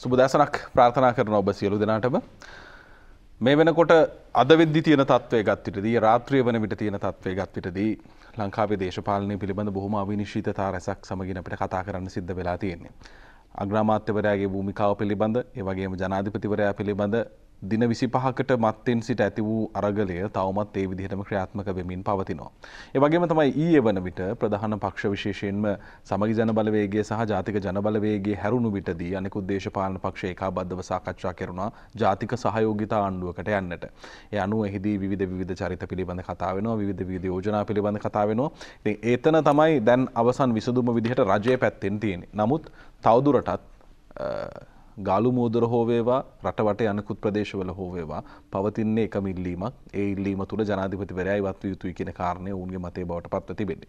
සුබදෑසනක් ප්‍රාර්ථනා කරන ඔබ සියලු දෙනාටම මේ වෙනකොට අද වෙද්දි තියෙන තත්ත්වය ගත්විටදී රාත්‍රිය වන විට තියෙන තත්ත්වය ගත්විටදී ලංකාවේ දේශපාලනය පිළිබඳ බොහොම අවිනිශ්චිතතා රැසක් සමගින් අපිට කතා කරන්න සිද්ධ වෙලා තියෙන්නේ. අග්‍රාමාත්‍යවරයාගේ භූමිකාව පිළිබඳ, ඒ වගේම ජනාධිපතිවරයා පිළිබඳ දින 25කට මත්තෙන් සිට ඇති වූ අරගලය තවමත් ඒ විදිහටම ක්‍රියාත්මක වෙමින් පවතිනවා. ඒ වගේම තමයි ඊයේ වන විට ප්‍රධාන පක්ෂ විශේෂයෙන්ම සමගි ජන බලවේගය සහ ජාතික ජන බලවේගයේ හැරුණු විටදී අනෙකුත් දේශපාලන පක්ෂ ඒකාබද්ධව සාකච්ඡා කෙරුණා ජාතික සහයෝගිතා ආණ්ඩුවකට යන්නට. ඒ අනුව එහිදී විවිධ චරිත පිළිබඳ කතා වෙනවා, විවිධ යෝජනා පිළිබඳ කතා වෙනවා. ඉතින් ඒතන තමයි දැන් අවසන් විසඳුම විදිහට රජයේ පැත්තෙන් තියෙන්නේ. නමුත් තවදුරටත් ගාලු මෝදර හෝ වේවා රට වටේ අනෙකුත් ප්‍රදේශවල හෝ වේවා පවතින්නේ එකම ඉල්ලීමක්. ඒ ඉල්ලීම තුළ ජනාධිපතිවරයා ඉවත් විය යුතුයි කියන කාරණය ඔවුන්ගේ මතය බවට පත්ව තිබෙන්නේ.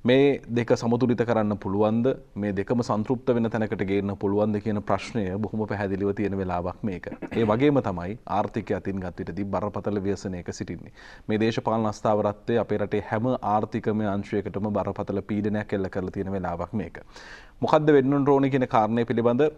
මේ දෙක සමතුලිත කරන්න පුළුවන්ද, මේ දෙකම සන්තුෂ්ත වෙන තැනකට ගේන්න පුළුවන්ද කියන ප්‍රශ්නය බොහොම පැහැදිලිව තියෙන වෙලාවක් මේක. ඒ වගේම තමයි ආර්ථිකය අතින් ගත් විටදී බරපතල ව්‍යසනයක සිටින්නේ. මේ දේශපාලන අස්ථාවරත්වයේ අපේ රටේ හැම ආර්ථිකමය අංශයකටම බරපතල පීඩනයක් එල්ල කරලා තියෙන වෙලාවක් මේක. මොකද්ද වෙන්න ඕනේ කියන කාරණය පිළිබඳ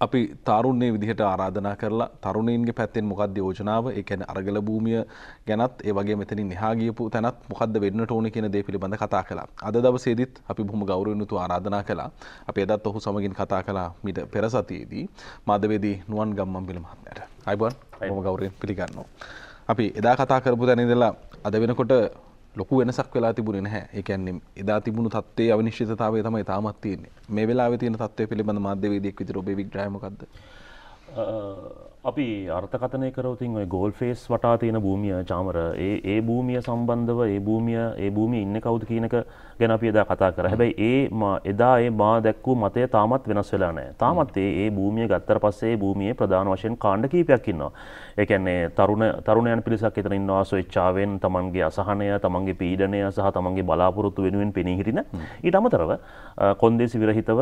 අපි තරුණයේ විදිහට ආරාධනා කරලා තරුණයින්ගේ පැත්තෙන් මොකක්ද යෝජනාව, ඒ කියන්නේ අරගල භූමිය ගැනත් ඒ වගේම මෙතනින් එහා ගියපු තැනත් මොකක්ද වෙන්නට ඕනේ කියන දේ පිළිබඳ කතා කළා. අද දවසේදීත් අපි බොහොම ගෞරවයෙන් යුතුව ආරාධනා කළා. අපි එදත් ඔහු සමගින් කතා කළා මීට පෙර සතියේදී මාධ්‍යවේදී නුවන් ගම්මන්පිල මහත්මයාට. අයිබෝන් බොහොම ගෞරවයෙන් පිළිගන්නවා. අපි එදා කතා කරපු තැන ඉඳලා අද වෙනකොට ලොකු වෙනසක් වෙලා තිබුණේ නැහැ. ඒ කියන්නේ එදා තිබුණු තත්ත්වයේ අවිනිශ්චිතතාවය තමයි තාමත් තියෙන්නේ. මේ වෙලාවේ තියෙන තත්ත්වය පිළිබඳ මාධ්‍යවේදියෙක් විදිහට ඔබේ විග්‍රහය මොකද්ද? අපි අර්ථකථනය කරවතින් ඔය ගෝල් ෆේස් වටා තියෙන භූමිය චාමර ඒ භූමිය සම්බන්ධව ඒ භූමිය ඉන්නේ කවුද කියන එක ගැන අපි එදා කතා කරා. හැබැයි එදා මා දැක්වූ මතය තාමත් වෙනස් වෙලා නැහැ. තාමත් ඒ භූමිය ගත්තට පස්සේ ඒ භූමියේ ප්‍රධාන වශයෙන් කාණ්ඩ කීපයක් ඉන්නවා. ඒ කියන්නේ තරුණයන් පිරිසක් එතන ඉන්නවා ස්වේච්ඡාවෙන් තමන්ගේ අසහනය, තමන්ගේ පීඩනය සහ තමන්ගේ බලාපොරොත්තු වෙනුවෙන් පෙනී හිටින. ඊට අමතරව කොන්දේසි විරහිතව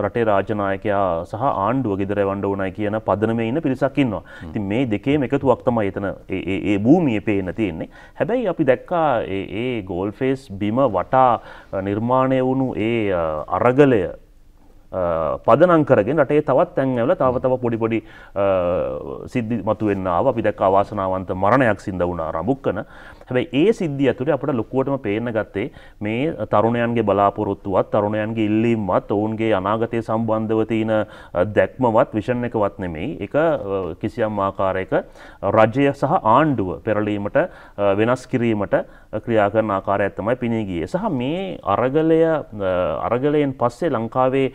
රටේ රාජ්‍ය ናයකයා සහ ආණ්ඩුව ගෙදර එවන්න ඕනයි කියන පදනමේ ඉන්න පිරිසක් ඉන්නවා. ඉතින් මේ දෙකේම එකතුවක් තමයි එතන ඒ භූමියේ පේන්න තියෙන්නේ. හැබැයි අපි දැක්කා ඒ ගෝල් ෆේස් බිම වටා නිර්මාණය වුණු ඒ අරගලය පදනම් කරගෙන රටේ තවත් තැන් ඇවිල්ලා තව පොඩි සිද්ධි මතුවෙන්න ආවා. අපි දැක්ක අවාසනාවන්ත මරණයක් සිද්ධ වුණා රඹුක්කන. හැබැයි ඒ සිද්ධිය ඇතුලේ අපිට ලොකුවටම පේන්න ගත්තේ මේ තරුණයන්ගේ බලාපොරොත්තුවත්, තරුණයන්ගේ ඉල්ලීම්වත්, ඔවුන්ගේ අනාගතය සම්බන්ධව තියෙන දැක්මවත්, විෂන් එකවත් නෙමෙයි. ඒක කිසියම් ආකාරයක රජය සහ ආණ්ඩුව පෙරලීමට වෙනස් කිරීමට ක්‍රියා කරන ආකාරයක් තමයි පිනී ගියේ. සහ මේ අරගලයෙන් පස්සේ ලංකාවේ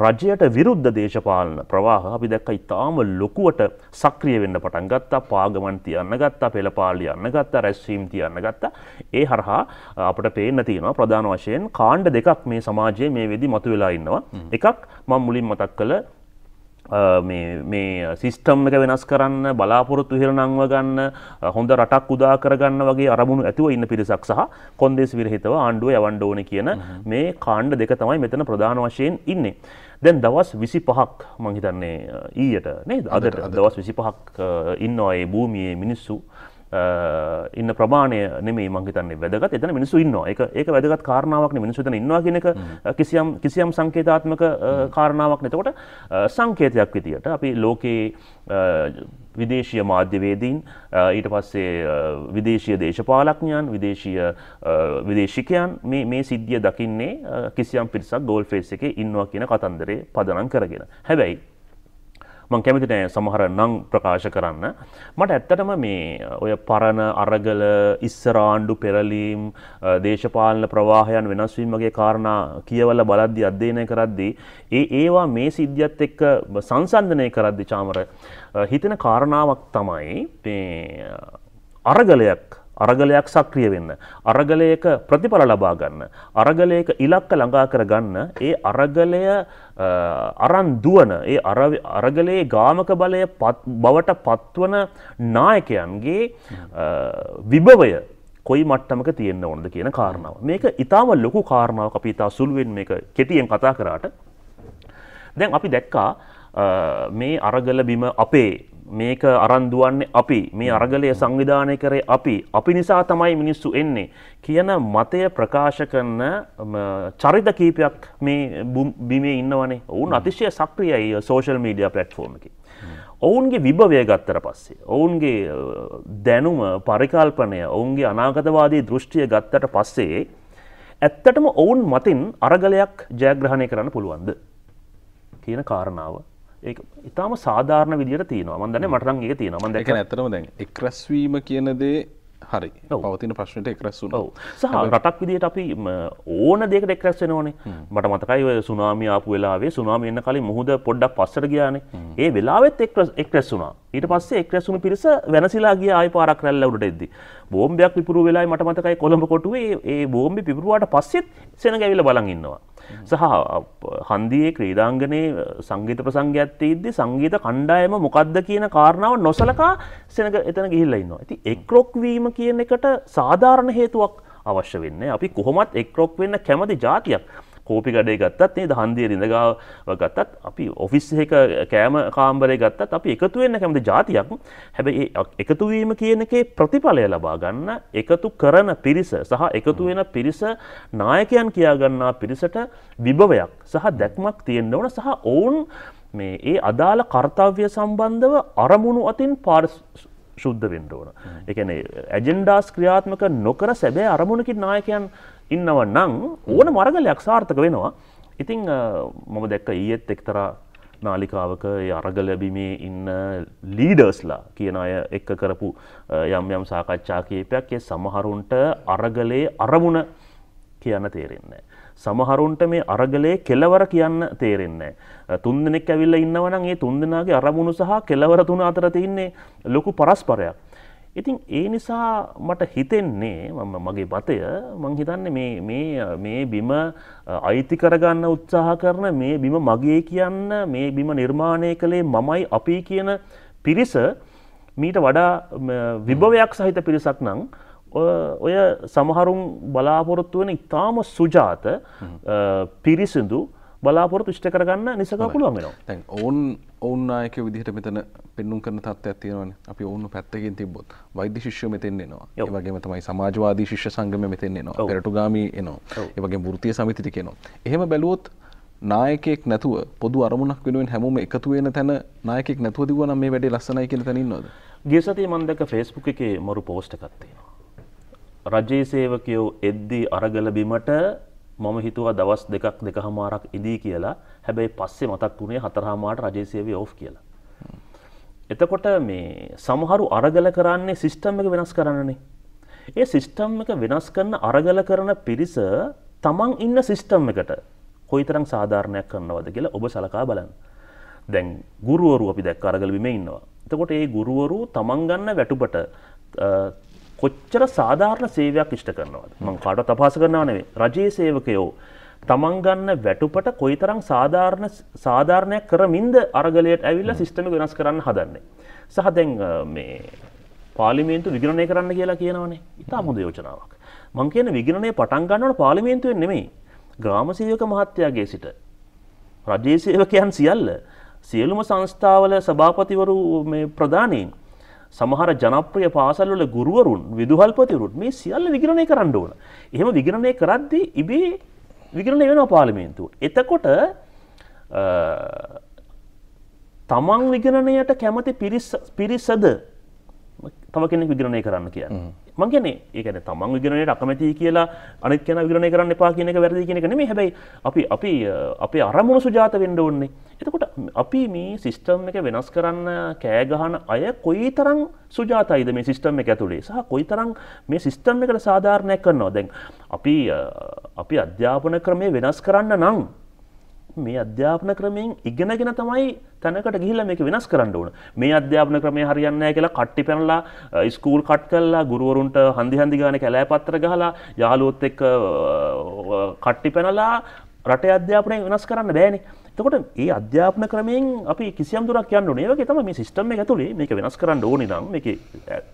රජයට විරුද්ධ දේශපාලන ප්‍රවාහ අපි දැක්ක ඉතාම ලොකුවට සක්‍රිය වෙන්න පටන් ගත්තා. පාගමන් තියන්න ගත්තා, පෙළපාලි යන්න ගත්තා, රැස්වීම් තියන්න ගත්තා. ඒ හරහා අපිට පේන්න තියෙනවා ප්‍රධාන වශයෙන් කාණ්ඩ දෙකක් මේ සමාජයේ මේ වෙදි මතුවලා ඉන්නවා. එකක් මම මුලින් මතක් කළ මේ සිස්ටම් එක වෙනස් කරන්න, බලාපොරොත්තු ඉහළ නංව ගන්න, හොඳ රටක් උදා කරගන්න වගේ අරමුණු ඇතුව ඉන්න පිරිසක් සහ කොන්දේසි විරහිතව ආණ්ඩුව යවන්න ඕනේ කියන මේ කාණ්ඩ දෙක තමයි මෙතන ප්‍රධාන වශයෙන් ඉන්නේ. දැන් දවස් 25ක් මම හිතන්නේ ඊයට නේද? අදට දවස් 25ක් ඉන්නවා මේ භූමියේ මිනිස්සු. ඉන්න ප්‍රමාණය නෙමෙයි මං හිතන්නේ වැදගත්. එතන මිනිස්සු ඉන්නවා. ඒක වැදගත් කාරණාවක් නේ. මිනිස්සු එතන ඉන්නවා කියන එක කිසියම් සංකේතාත්මක කාරණාවක් නේ. එතකොට සංකේතයක් විදියට අපි ලෝකේ විදේශීය මාධ්‍යවේදීන්, ඊට පස්සේ විදේශීය දේශපාලඥයන්, විදේශිකයන් මේ සිද්ධිය දකින්නේ කිසියම් පිරිසක් ගෝල් ෆේස් එකේ ඉන්නවා කියන කතන්දරේ පදනම් කරගෙන. හැබැයි මම කැමති නෑ සමහර නම් ප්‍රකාශ කරන්න. මට ඇත්තටම මේ ඔය පරණ අරගල, ඉස්සර ආණ්ඩු පෙරලීම්, දේශපාලන ප්‍රවාහයන් වෙනස් වීම වගේ කාරණා කියවලා බලද්දී, අධ්‍යයනය කරද්දී ඒවා මේ සිද්ධියත් එක්ක සංසන්දනය කරද්දී චාමර හිතෙන කාරණාවක් තමයි මේ අරගලයක් සක්‍රිය වෙන්න, අරගලයක ප්‍රතිඵල ලබා ගන්න, අරගලයක ඉලක්ක ළඟා කර ගන්න, ඒ අරගලය අරන් දුවන, ඒ අරගලයේ ගාමක බලය බවට පත්වන නායකයන්ගේ විභවය කොයි මට්ටමක තියෙන්න ඕනද කියන කාරණාව. මේක ඊටාම ලොකු කාරණාවක්. අපි ඊටා සුළුවෙන් මේක කෙටියෙන් කතා කරාට දැන් අපි දැක්කා මේ අරගල බිම අපේ මේක අරන් දුවන්නේ අපි මේ අරගලය සංවිධානය කරේ අපි නිසා තමයි මිනිස්සු එන්නේ කියන මතය ප්‍රකාශ කරන චරිත කීපයක් මේ බිමේ ඉන්නවනේ. ඔවුන් අතිශය සක්‍රියයි සෝෂල් මීඩියා ප්ලැට්ෆෝම් එකේ. ඔවුන්ගේ විභවය ගත්තට පස්සේ ඔවුන්ගේ දැනුම පරිකල්පනය ඔවුන්ගේ අනාගතවාදී දෘෂ්ටිය ගත්තට පස්සේ ඇත්තටම ඔවුන් මතින් අරගලයක් ජයග්‍රහණය කරන්න පුළුවන්ද කියන කාරණාව ඒක ඉතාම සාධාරණ විදිහට තියෙනවා. මම දන්නේ මට නම් ඒක තියෙනවා. මම දැක්ක ඇත්තටම දැන් එක්රැස්වීම කියන දේ හරි. පවතින ප්‍රශ්නෙට එක්රැස් වුණා. ඔව්. සහ රටක් විදිහට අපි ඕන දෙයකට එක්රැස් වෙනවනේ. මට මතකයි ඔය සුනාමි ආපු වෙලාවේ සුනාමි එන්න කලින් මුහුද පොඩ්ඩක් පස්සට ගියානේ. ඒ වෙලාවෙත් එක්රැස් වුණා. ඊට පස්සේ එක්රැස් වුණු පිරිස වෙනසිලා ගියා ආයි පාරක් රැල්ල උඩට එද්දි. බෝම්බයක් පිපුරු වෙලාවේ මට මතකයි කොළඹ කොටුවේ ඒ බෝම්බේ පිපුරුවාට පස්සෙත් සෙනග ඇවිල්ලා බලන් ඉන්නවා. සහ හන්දියේ ක්‍රීඩාංගණයේ සංගීත ප්‍රසංගයක් තියෙද්දි සංගීත කණ්ඩායම මොකද්ද කියන කාරණාව නොසලකා සෙනග එතන ගිහිල්ලා ඉන්නවා. ඉතින් එක්රොක් වීම කියන එකට සාධාරණ හේතුවක් අවශ්‍ය වෙන්නේ. අපි කොහොමත් එක්රොක් වෙන්න කැමති ජාතියක්. කෝපි ගඩේ ගත්තත් නේද හන්දියේ රිඳගාව ගත්තත් අපි ඔෆිස් එකක කෑම කාමරේ ගත්තත් අපි එකතු වෙන්න කැමති ජාතියක්. හැබැයි එකතු වීම කියන එකේ ප්‍රතිඵලය ලබා ගන්න එකතු කරන පිරිස සහ එකතු වෙන පිරිස නායකයන් කියා ගන්නා පිරිසට විභවයක් සහ දැක්මක් තියෙන්න ඕන සහ ඔවුන් මේ ඒ අදාළ කාර්යය සම්බන්ධව අරමුණු අතින් සුද්ධ වෙන්න ඕන. ඒ කියන්නේ ඇජෙන්ඩාස් ක්‍රියාත්මක නොකර සැබෑ අරමුණකින් නායකයන් ඉන්නව නම් ඕන මරගලයක් සාර්ථක වෙනවා. ඉතින් මම දැක්ක ඊයේත් එක්තරා නාලිකාවක ඒ අරගල බිමේ ඉන්න ලීඩර්ස්ලා කියන අය එක්ක කරපු යම් සාකච්ඡා කීපයක් ඒ සමහරුන්ට අරගලේ අරමුණ කියන්න තේරෙන්නේ නැහැ. සමහරුන්ට මේ අරගලේ කෙලවර කියන්න තේරෙන්නේ නැහැ. තුන් දෙනෙක් ඇවිල්ලා ඉන්නවා නම් ඒ තුන් දෙනාගේ අරමුණු සහ කෙලවර තුන අතර තියෙන්නේ ලොකු පරස්පරයක්. ඉතින් ඒ නිසා මට හිතෙන්නේ මගේ මතය මං හිතන්නේ මේ බිම අයිති කරගන්න උත්සාහ කරන මේ බිම මගේ කියන්න මේ බිම නිර්මාණය කළේ මමයි අපි කියන පිරිස මීට වඩා විභවයක් සහිත පිරිසක් නම් ඔය සමහරුන් බලාපොරොත්තු වෙන ඉතාම සුජාත පිරිසිදු බලාපොරොත්තු ඉෂ්ට කරගන්න නිසකව පුළුවන් වෙනවා. දැන් ඔවුන් නායකයෝ විදිහට මෙතන පෙන්눔 කරන තත්ත්වයක් තියෙනවානේ. අපි ඔවුන් පැත්තකින් තිබ්බොත් වෛද්‍ය ශිෂ්‍යයෝ මෙතෙන් එනවා. ඒ වගේම තමයි සමාජවාදී ශිෂ්‍ය සංගමය මෙතෙන් එනවා. පෙරටුගාමී එනවා. ඒ වගේම වෘත්තීය සමිති ටික එනවා. එහෙම බැලුවොත් නායකයෙක් නැතුව පොදු අරමුණක් වෙනුවෙන් හැමෝම එකතු වෙන තැන නායකයෙක් නැතුව දිවුවා නම් මේ වැඩේ ලස්සනයි කියන තැන ඉන්නවද? ගිය සතියේ මම දැක්ක Facebook එකේ මරු පෝස්ට් එකක් තියෙනවා. රජයේ සේවකයෝ එද්දී අරගල බිමට මම හිතුවා දවස් දෙකමාරක් ඉදී කියලා. හැබැයි පස්සේ මතක් වුණේ 4:00 රජයේ සේවය ඔෆ් කියලා. එතකොට මේ සමහරු අරගල කරන්නේ සිස්ටම් එක වෙනස් කරන්නනේ. ඒ සිස්ටම් එක වෙනස් කරන අරගල කරන පිරිස තමන් ඉන්න සිස්ටම් එකට කොයිතරම් සාධාරණයක් කරනවද කියලා ඔබ සලකා බලන්න. දැන් ගුරුවරු අපි දැක්ක අරගල බිමේ ඉන්නවා. එතකොට ඒ ගුරුවරු තමන් ගන්න වැටුපට කොච්චර සාධාරණ සේවයක් ඉෂ්ට කරනවද? මම කාටවත් අපහාස කරනවා නෙවෙයි. රජයේ සේවකයෝ තමන් ගන්න වැටුපට කොයිතරම් සාධාරණයක් කරමින්ද අරගලයට ඇවිල්ලා සිස්ටම් එක වෙනස් කරන්න හදන්නේ. සහ දැන් මේ පාර්ලිමේන්තු විගණනය කරන්න කියලා කියනවනේ. ඉතාම හොඳ යෝජනාවක්. මම කියන්නේ විගණනය පටන් ගන්න ඕන පාර්ලිමේන්තුවෙන් නෙමෙයි. ග්‍රාම සේවක මහත්තයාගේ සිට රජයේ සේවකයන් සියලුම සංස්ථාවල සභාපතිවරු මේ ප්‍රධානීන් සමහර ජනප්‍රිය පාසල්වල ගුරුවරුන් විදුහල්පතිවරුන් මේ සියල්ල විගණනය කරන්න ඕන. එහෙම විගණනය කරද්දී ඉබේ විගණනය වෙනවා පාර්ලිමේන්තුව. එතකොට තමන් විගණනයට කැමති පිරිසද තව කෙනෙක් විගණනය කරන්න කියන්නේ. මං කියන්නේ ඒ කියන්නේ තමන් විගණනයට අකමැතියි කියලා අනිත් කෙනා විගණනය කරන්න එපා කියන එක වැරදි කියන එක නෙමෙයි. හැබැයි අපි අපේ අරමුණු සුජාත වෙන්න ඕනේ. එතකොට අපි මේ සිස්ටම් එක වෙනස් කරන්න කෑ ගහන අය කොයිතරම් සුජාතයිද මේ සිස්ටම් එක ඇතුලේ සහ කොයිතරම් මේ සිස්ටම් එකට සාධාරණයක් කරනවද? දැන් අපි අධ්‍යාපන ක්‍රමය වෙනස් කරන්න නම් මේ අධ්‍යාපන ක්‍රමයෙන් ඉගෙනගෙන තමයි තැනකට ගිහිල්ලා මේක වෙනස් කරන්න ඕන. මේ අධ්‍යාපන ක්‍රමය හරියන්නේ නැහැ කියලා කට්ටි පැනලා ස්කූල් කට් කරලා ගුරුවරුන්ට හන්දි ගානේ කැලෑ පත්‍ර ගහලා යාළුවොත් එක්ක කට්ටි පැනලා රටේ අධ්‍යාපනය වෙනස් කරන්න බෑනේ. එතකොට ඒ අධ්‍යාපන ක්‍රමයෙන් අපි කිසියම් දුරක් යන්න ඕනේ. ඒ වගේ තමයි මේ සිස්ටම් එක ඇතුලේ මේක වෙනස් කරන්න ඕනේ නම් මේකේ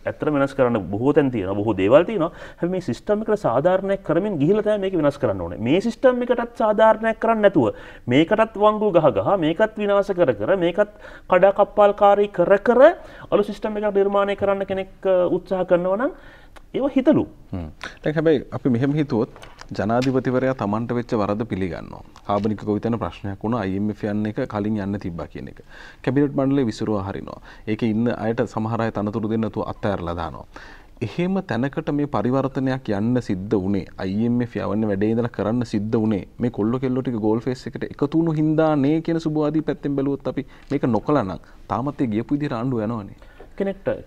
ඇත්තට වෙනස් කරන්න බොහෝ තැන් තියෙනවා. බොහෝ දේවල් තියෙනවා. හැබැයි මේ සිස්ටම් එකට සාධාරණයක් කරමින් ගිහිල්ලා තමයි මේක වෙනස් කරන්න ඕනේ. මේ සිස්ටම් එකටත් සාධාරණයක් කරන්න නැතුව මේකටත් වංගු ගහ මේකත් විනාශ කර මේකත් කඩාකප්පල්කාරී කර අලුත් සිස්ටම් එකක් නිර්මාණය කරන්න කෙනෙක් උත්සාහ කරනවා නම් ඒව හිතලු. දැන් හැබැයි අපි මෙහෙම හිතුවොත් ජනාධිපතිවරයා Tamanට වෙච්ච වරද පිළිගන්නවා. කාබනික ගොවිතැන ප්‍රශ්නයක් වුණා IMF යන්න එක කලින් යන්න තිබ්බා කියන එක. කැබිනට් මණ්ඩලය විසිරුවා හරිනවා. ඒකේ ඉන්න අයට සමහර අය තනතුරු දෙන්න තු අත්හැරලා දානවා. එහෙම තැනකට මේ පරිවර්තනයක් යන්න සිද්ධ වුණේ IMF යවන්න වැඩේ ඉඳලා කරන්න සිද්ධ වුණේ මේ කොල්ල කෙල්ලෝ ටික ගෝල් ෆේස් එකට එකතු වුණු හින්දා නේ කියන සුබවාදී පැත්තෙන් බැලුවොත් අපි මේක නොකළා නම් තාමත් ඒ ගියපු විදිහට ආණ්ඩුව යනවනේ.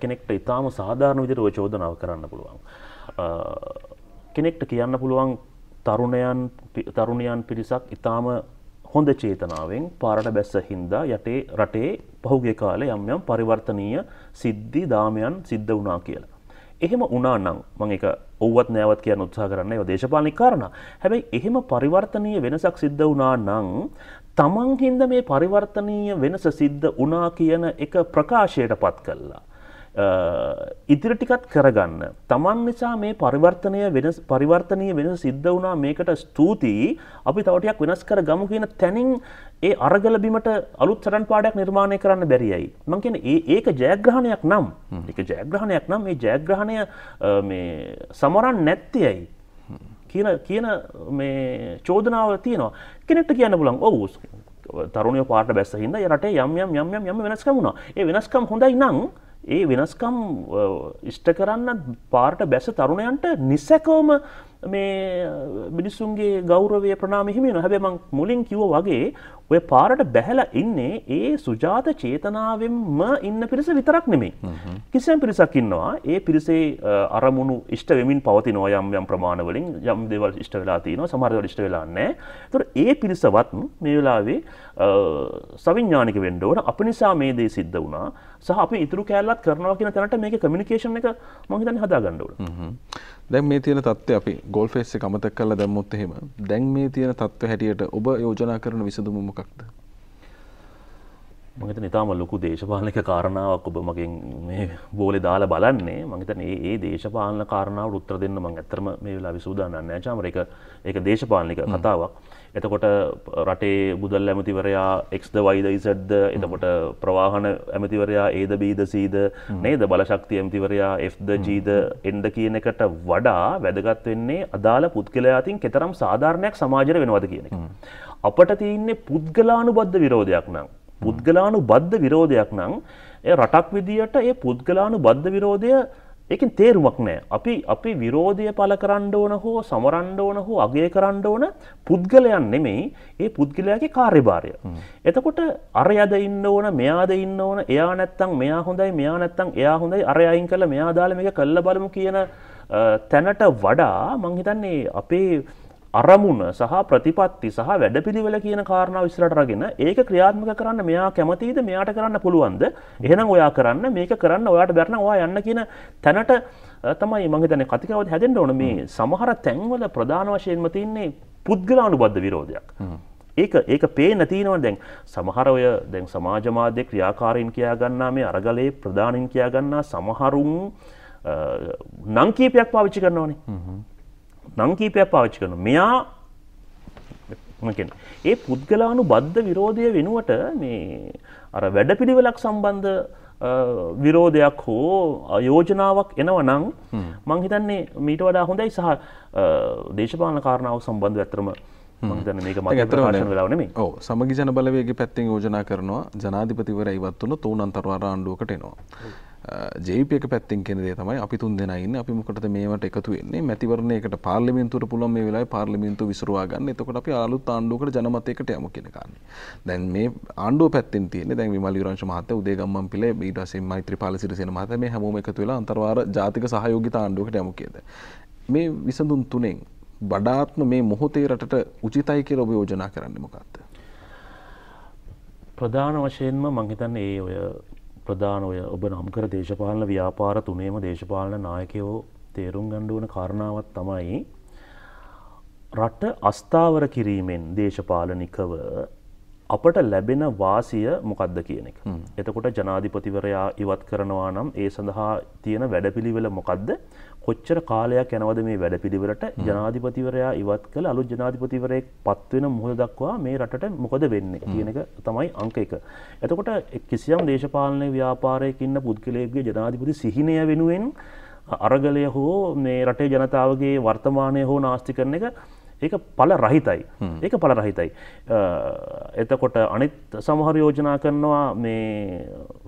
කෙනෙක්ට ඉතාම සාධාරණ විදිහට ඔය චෝදනාව කරන්න පුළුවන්. කෙනෙක්ට කියන්න පුළුවන් තරුණයන් පිරිසක් ඉතාම හොඳ චේතනාවෙන් පාරට බැස්ස හින්දා යටේ රටේ පහුගිය කාලේ යම් පරිවර්තනීය සිද්ධි දාමයන් සිද්ධ වුණා කියලා. එහෙම වුණා නම් මම ඒක ඔව්වත් නෑවත් කියන උත්සාහ කරන්නේ ඒවා දේශපාලනික කාරණා. හැබැයි එහෙම පරිවර්තනීය වෙනසක් සිද්ධ වුණා නම් තමන් හින්දා මේ පරිවර්තනීය වෙනස සිද්ධ වුණා කියන එක ප්‍රකාශයට පත් කළා. ඉදිරි ටිකත් කරගන්න. තමන් නිසා මේ පරිවර්තනීය වෙනස සිද්ධ වුණා මේකට ස්තුතියි. අපි තව ටිකක් වෙනස් කර ගමු කියන තැනින් ඒ අරගල බිමට අලුත් සටන් පාඩයක් නිර්මාණය කරන්න බැරියයි. මම කියන්නේ ඒක ජයග්‍රහණයක් නම් මේ ජයග්‍රහණය මේ සමරන්න නැත්තේයි කියන මේ චෝදනාව තියෙනවා. කෙනෙක්ට කියන්න පුළුවන් ඔව් තරුණයෝ පාට බැස්ස හින්දා ඒ රටේ යම් වෙනස්කම් වුණා. ඒ වෙනස්කම් හොඳයි නම් ඒ වෙනස්කම් ඉෂ්ට කරන්න පාරට බැස තරුණයන්ට නිසැකවම මේ මිනිස්සුන්ගේ ගෞරවය ප්‍රණාමය හිමි වෙනවා. හැබැයි මම මුලින් කිව්වා වගේ ඔය පාරට බැහැලා ඉන්නේ ඒ සුජාත චේතනාවෙන්ම ඉන්න පිරිස විතරක් නෙමෙයි. කිසියම් පිරිසක් ඉන්නවා ඒ පිරිසේ අරමුණු ඉෂ්ට වෙමින් පවතිනවා යම් ප්‍රමාණ වලින් යම් දේවල් ඉෂ්ට වෙලා තියෙනවා සමහර දේවල් ඉෂ්ට වෙලා නැහැ. ඒතකොට ඒ පිරිසවත් මේ වෙලාවේ සවිඥානික වෙන්න ඕන. අප නිසා මේ දේ සිද්ධ වුණා සහ අපි ඉතුරු කැලලත් කරනවා කියන තැනට මේකේ කමියුනිකේෂන් එක මම හිතන්නේ හදා ගන්න ඕන. දැන් මේ තියෙන තත්ත්වය අපි ගෝල් ෆේස් එක අමතක කරලා දැම්මොත් එහෙම දැන් මේ තියෙන තත්ත්වය හැටියට ඔබ යෝජනා කරන විසඳුම මොකක්ද? මම හිතන්නේ ඊටාම ලොකු දේශපාලනික කාරණාවක් ඔබ මගෙන් මේ බෝලේ දාලා බලන්නේ. මම හිතන්නේ මේ දේශපාලන කාරණාවට උත්තර දෙන්න මම ඇත්තටම මේ වෙලාවේ සූදානම් නැහැ. චාමර ඒක දේශපාලනික කතාවක්. එතකොට රටේ මුදල් ඇමතිවරයා Xද Yද Zද එතකොට ප්‍රවාහන ඇමතිවරයා Aද Bද Cද නේද බලශක්ති ඇමතිවරයා Fද Gද Nද කියන එකට වඩා වැදගත් වෙන්නේ අදාළ පුද්ගලයා අතින් කෙතරම් සාධාරණයක් සමාජයට වෙනවද කියන එක. අපට තියෙන්නේ පුද්ගලානුබද්ධ විරෝධයක් නම් ඒ රටක් විදියට ඒ පුද්ගලානුබද්ධ විරෝධය ඒකෙන් තේරුමක් නැහැ. අපි විරෝධය පළ කරන්න ඕන හෝ සමරන්න ඕන හෝ අගය කරන්න ඕන පුද්ගලයන් නෙමෙයි ඒ පුද්ගලයාගේ කාර්යභාරය. එතකොට අරයද ඉන්න ඕන මෙයාද ඉන්න ඕන එයා නැත්තම් මෙයා හොඳයි මෙයා නැත්තම් එයා හොඳයි අරය අයින් කළා මෙයා දාලා මේක කළා බලමු කියන තැනට වඩා මං හිතන්නේ අපේ අරමුණ සහ ප්‍රතිපත්ති සහ වැඩපිළිවෙල කියන කාරණාව ඉස්සරහට අරගෙන ඒක ක්‍රියාත්මක කරන්න මෙයා කැමතිද මෙයාට කරන්න පුළුවන්ද එහෙනම් ඔයා කරන්න මේක කරන්න ඔයාට බැරි නම් ඔයා යන්න කියන තැනට තමයි මම හිතන්නේ කතිකාවත හැදෙන්න ඕන මේ සමහර තැන්වල ප්‍රධාන වශයෙන්ම තියෙන්නේ පුද්ගලානුබද්ධ විරෝධයක්. ඒක පේන්න තියෙනවා දැන් සමහර ඔය දැන් සමාජ මාධ්‍ය ක්‍රියාකාරීන් කියා ගන්නා මේ අරගලයේ ප්‍රධානින් කියා ගන්නා සමහරුන් නම් කීපයක් පාවිච්චි කරනවානේ. නම් කීපයක් පාවිච්චි කරනවා. මෙයා ඒ පුද්ගලානුබද්ධ විරෝධය වෙනුවට මේ අර වැඩපිළිවෙලක් සම්බන්ධ විරෝධයක් හෝ යෝජනාවක් එනවා නම් මං හිතන්නේ මීට වඩා හොඳයි සහ දේශපාලන කාරණාවක් සම්බන්ධව ඇත්තටම මම හිතන්නේ මේක මගේ ප්‍රකාශන වෙලාව නෙමෙයි. ඔව් සමගි ජන බලවේගයේ පැත්තෙන් යෝජනා කරනවා ජනාධිපතිවරයා ඉවත් වුණොත් තෝනන්තරවාර ආණ්ඩුවකට එනවා. JP එක පැත්තෙන් කියන දේ තමයි අපි තුන් දෙනා ඉන්නේ අපි මොකටද මේවට එකතු වෙන්නේ මැතිවරණයකට පාර්ලිමේන්තුවට පුළුවන් මේ වෙලාවේ පාර්ලිමේන්තුව විසිරුවා ගන්න. එතකොට අපි අලුත් ආණ්ඩුවකට ජනමතයකට යමු කියන කාරණේ. දැන් මේ ආණ්ඩුව පැත්තෙන් තියෙන්නේ දැන් විමල් විරංශ මහත්තයා උදේගම්මන් පිළේ ඊට පස්සේ මෛත්‍රීපාල සිරිසේන මහත්තයා මේ හැමෝම එකතු වෙලා අන්තර්වාර ජාතික සහයෝගිත ආණ්ඩුවකට යමු කියද. මේ විසඳුම් තුනෙන් වඩාත්ම මේ මොහොතේ රටට උචිතයි කියලා ඔබ යෝජනා කරන්නේ මොකක්ද? ප්‍රධාන වශයෙන්ම මම හිතන්නේ ඔය ප්‍රධාන ඔය ඔබ නම් කර දේශපාලන ව්‍යාපාර තුනේම දේශපාලන නායකයෝ තේරුම් ගන්න ඕන කාරණාවක් තමයි රට අස්ථාවර කිරීමෙන් දේශපාලනිකව අපට ලැබෙන වාසිය මොකක්ද කියන එක. එතකොට ජනාධිපතිවරයා ඉවත් කරනවා නම් ඒ සඳහා තියෙන වැඩපිළිවෙල මොකක්ද? කොච්චර කාලයක් යනවද මේ වැඩපිළිවෙලට? ජනාධිපතිවරයා ඉවත් කළ අලුත් ජනාධිපතිවරයෙක් පත් වෙන මොහොත දක්වා මේ රටට මොකද වෙන්නේ කියන එක තමයි අංක 1. එතකොට කිසියම් දේශපාලන ව්‍යාපාරයක ඉන්න පුද්ගලයෙකුගේ ජනාධිපති සිහිනය වෙනුවෙන් අරගලය හෝ මේ රටේ ජනතාවගේ වර්තමානය හෝ නාස්ති කරන එක ඒක ඵල රහිතයි. ඒක ඵල රහිතයි. එතකොට අනිත් සමහර යෝජනා කරනවා මේ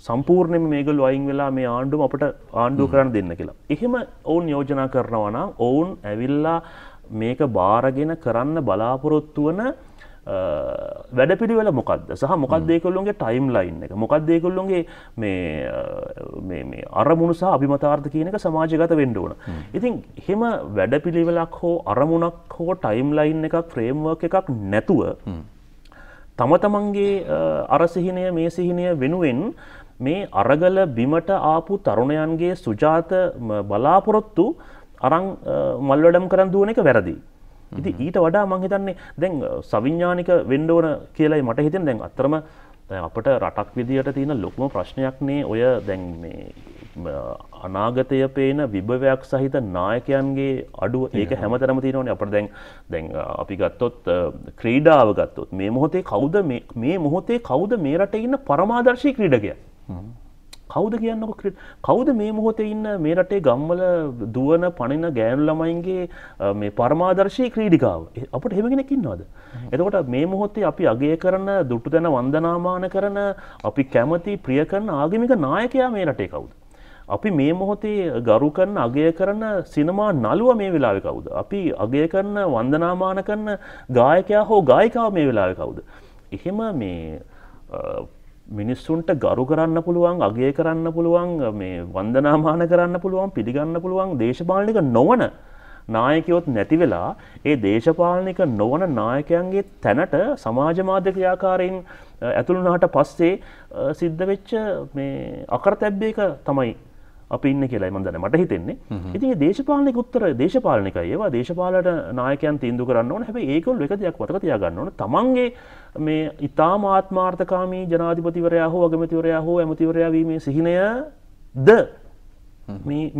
සම්පූර්ණයෙන්ම මේගොල්ලෝ අයින් වෙලා මේ ආණ්ඩුවම අපිට ආණ්ඩුව කරන්න දෙන්න කියලා. එහෙම ඔවුන් යෝජනා කරනවා නම් ඔවුන් ඇවිල්ලා මේක බාරගෙන කරන්න බලාපොරොත්තු වන වැඩපිළිවෙල මොකක්ද? සහ මොකක්ද ඒගොල්ලෝගේ ටයිම් ලයින් එක? මොකක්ද ඒගොල්ලෝගේ මේ අරමුණු සහ අභිමතාර්ථ කියන එක සමාජගත වෙන්න ඕන. ඉතින් එහෙම වැඩපිළිවෙලක් හෝ අරමුණක් හෝ ටයිම් ලයින් එකක් ෆ්‍රේම්වර්ක් එකක් නැතුව තම තමන්ගේ අර සිහිනය මේ සිහිනය වෙනුවෙන් මේ අරගල බිමට ආපු තරුණයන්ගේ සුජාත බලාපොරොත්තු අරන් මල්වැඩම් කරන් දුවන එක වැරදි. ඉතින් ඊට වඩා මම හිතන්නේ දැන් සවිඥානික වෙන්න ඕන කියලායි මට හිතෙන්නේ. දැන් අත්‍තරම අපිට රටක් විදියට තියෙන ලොකුම ප්‍රශ්නයක් නේ ඔය දැන් මේ අනාගතය පේන විභවයක් සහිත නායකයන්ගේ අඩුව. ඒක හැමතැනම තියෙනවනේ. අපිට දැන් අපි ගත්තොත් ක්‍රීඩාව ගත්තොත් මේ මොහොතේ කවුද මේ රටේ ඉන්න පරමාදර්ශී ක්‍රීඩකයා? කවුද කියන්නකො? කවුද මේ මොහොතේ ඉන්න මේ රටේ ගම්වල දුවන පණින ගෑනු ළමයින්ගේ මේ පරමාදර්ශී ක්‍රීඩිකාව? අපිට එහෙම කෙනෙක් ඉන්නවද? එතකොට මේ මොහොතේ අපි අගය කරන දුටු තැන වන්දනාමාන කරන අපි කැමති ප්‍රිය කරන ආගමික නායකයා මේ රටේ කවුද? අපි මේ මොහොතේ ගරු කරන අගය කරන සිනමා නළුව මේ වෙලාවේ කවුද? අපි අගය කරන වන්දනාමාන කරන ගායකයා හෝ ගායිකාව මේ වෙලාවේ කවුද? එහෙම මේ මිනිස්සුන්ට ගරු කරන්න පුළුවන්, අගය කරන්න පුළුවන්, මේ වන්දනාමාන කරන්න පුළුවන්, පිළිගන්න පුළුවන් දේශපාලනික නොවන නායකයොත් නැති වෙලා ඒ දේශපාලනික නොවන නායකයන්ගේ තැනට සමාජ මාධ්‍ය ක්‍රියාකාරීන් ඇතුළු වුණාට පස්සේ සිද්ධ වෙච්ච මේ අකරතැබ්බේක තමයි අපි ඉන්නේ කියලායි මම දන්නේ. මට හිතෙන්නේ. ඉතින් මේ දේශපාලනික උත්තර දේශපාලනිකයි. ඒවා දේශපාලන නායකයන් තීන්දුව කරන්න ඕන. හැබැයි ඒගොල්ලෝ එක දෙයක් මතක තියාගන්න ඕන. තමන්ගේ මේ ඊටාම ආත්මාර්ථකාමී ජනාධිපතිවරයා හෝ අගමැතිවරයා හෝ ඇමතිවරයා වීමේ සිහිනයද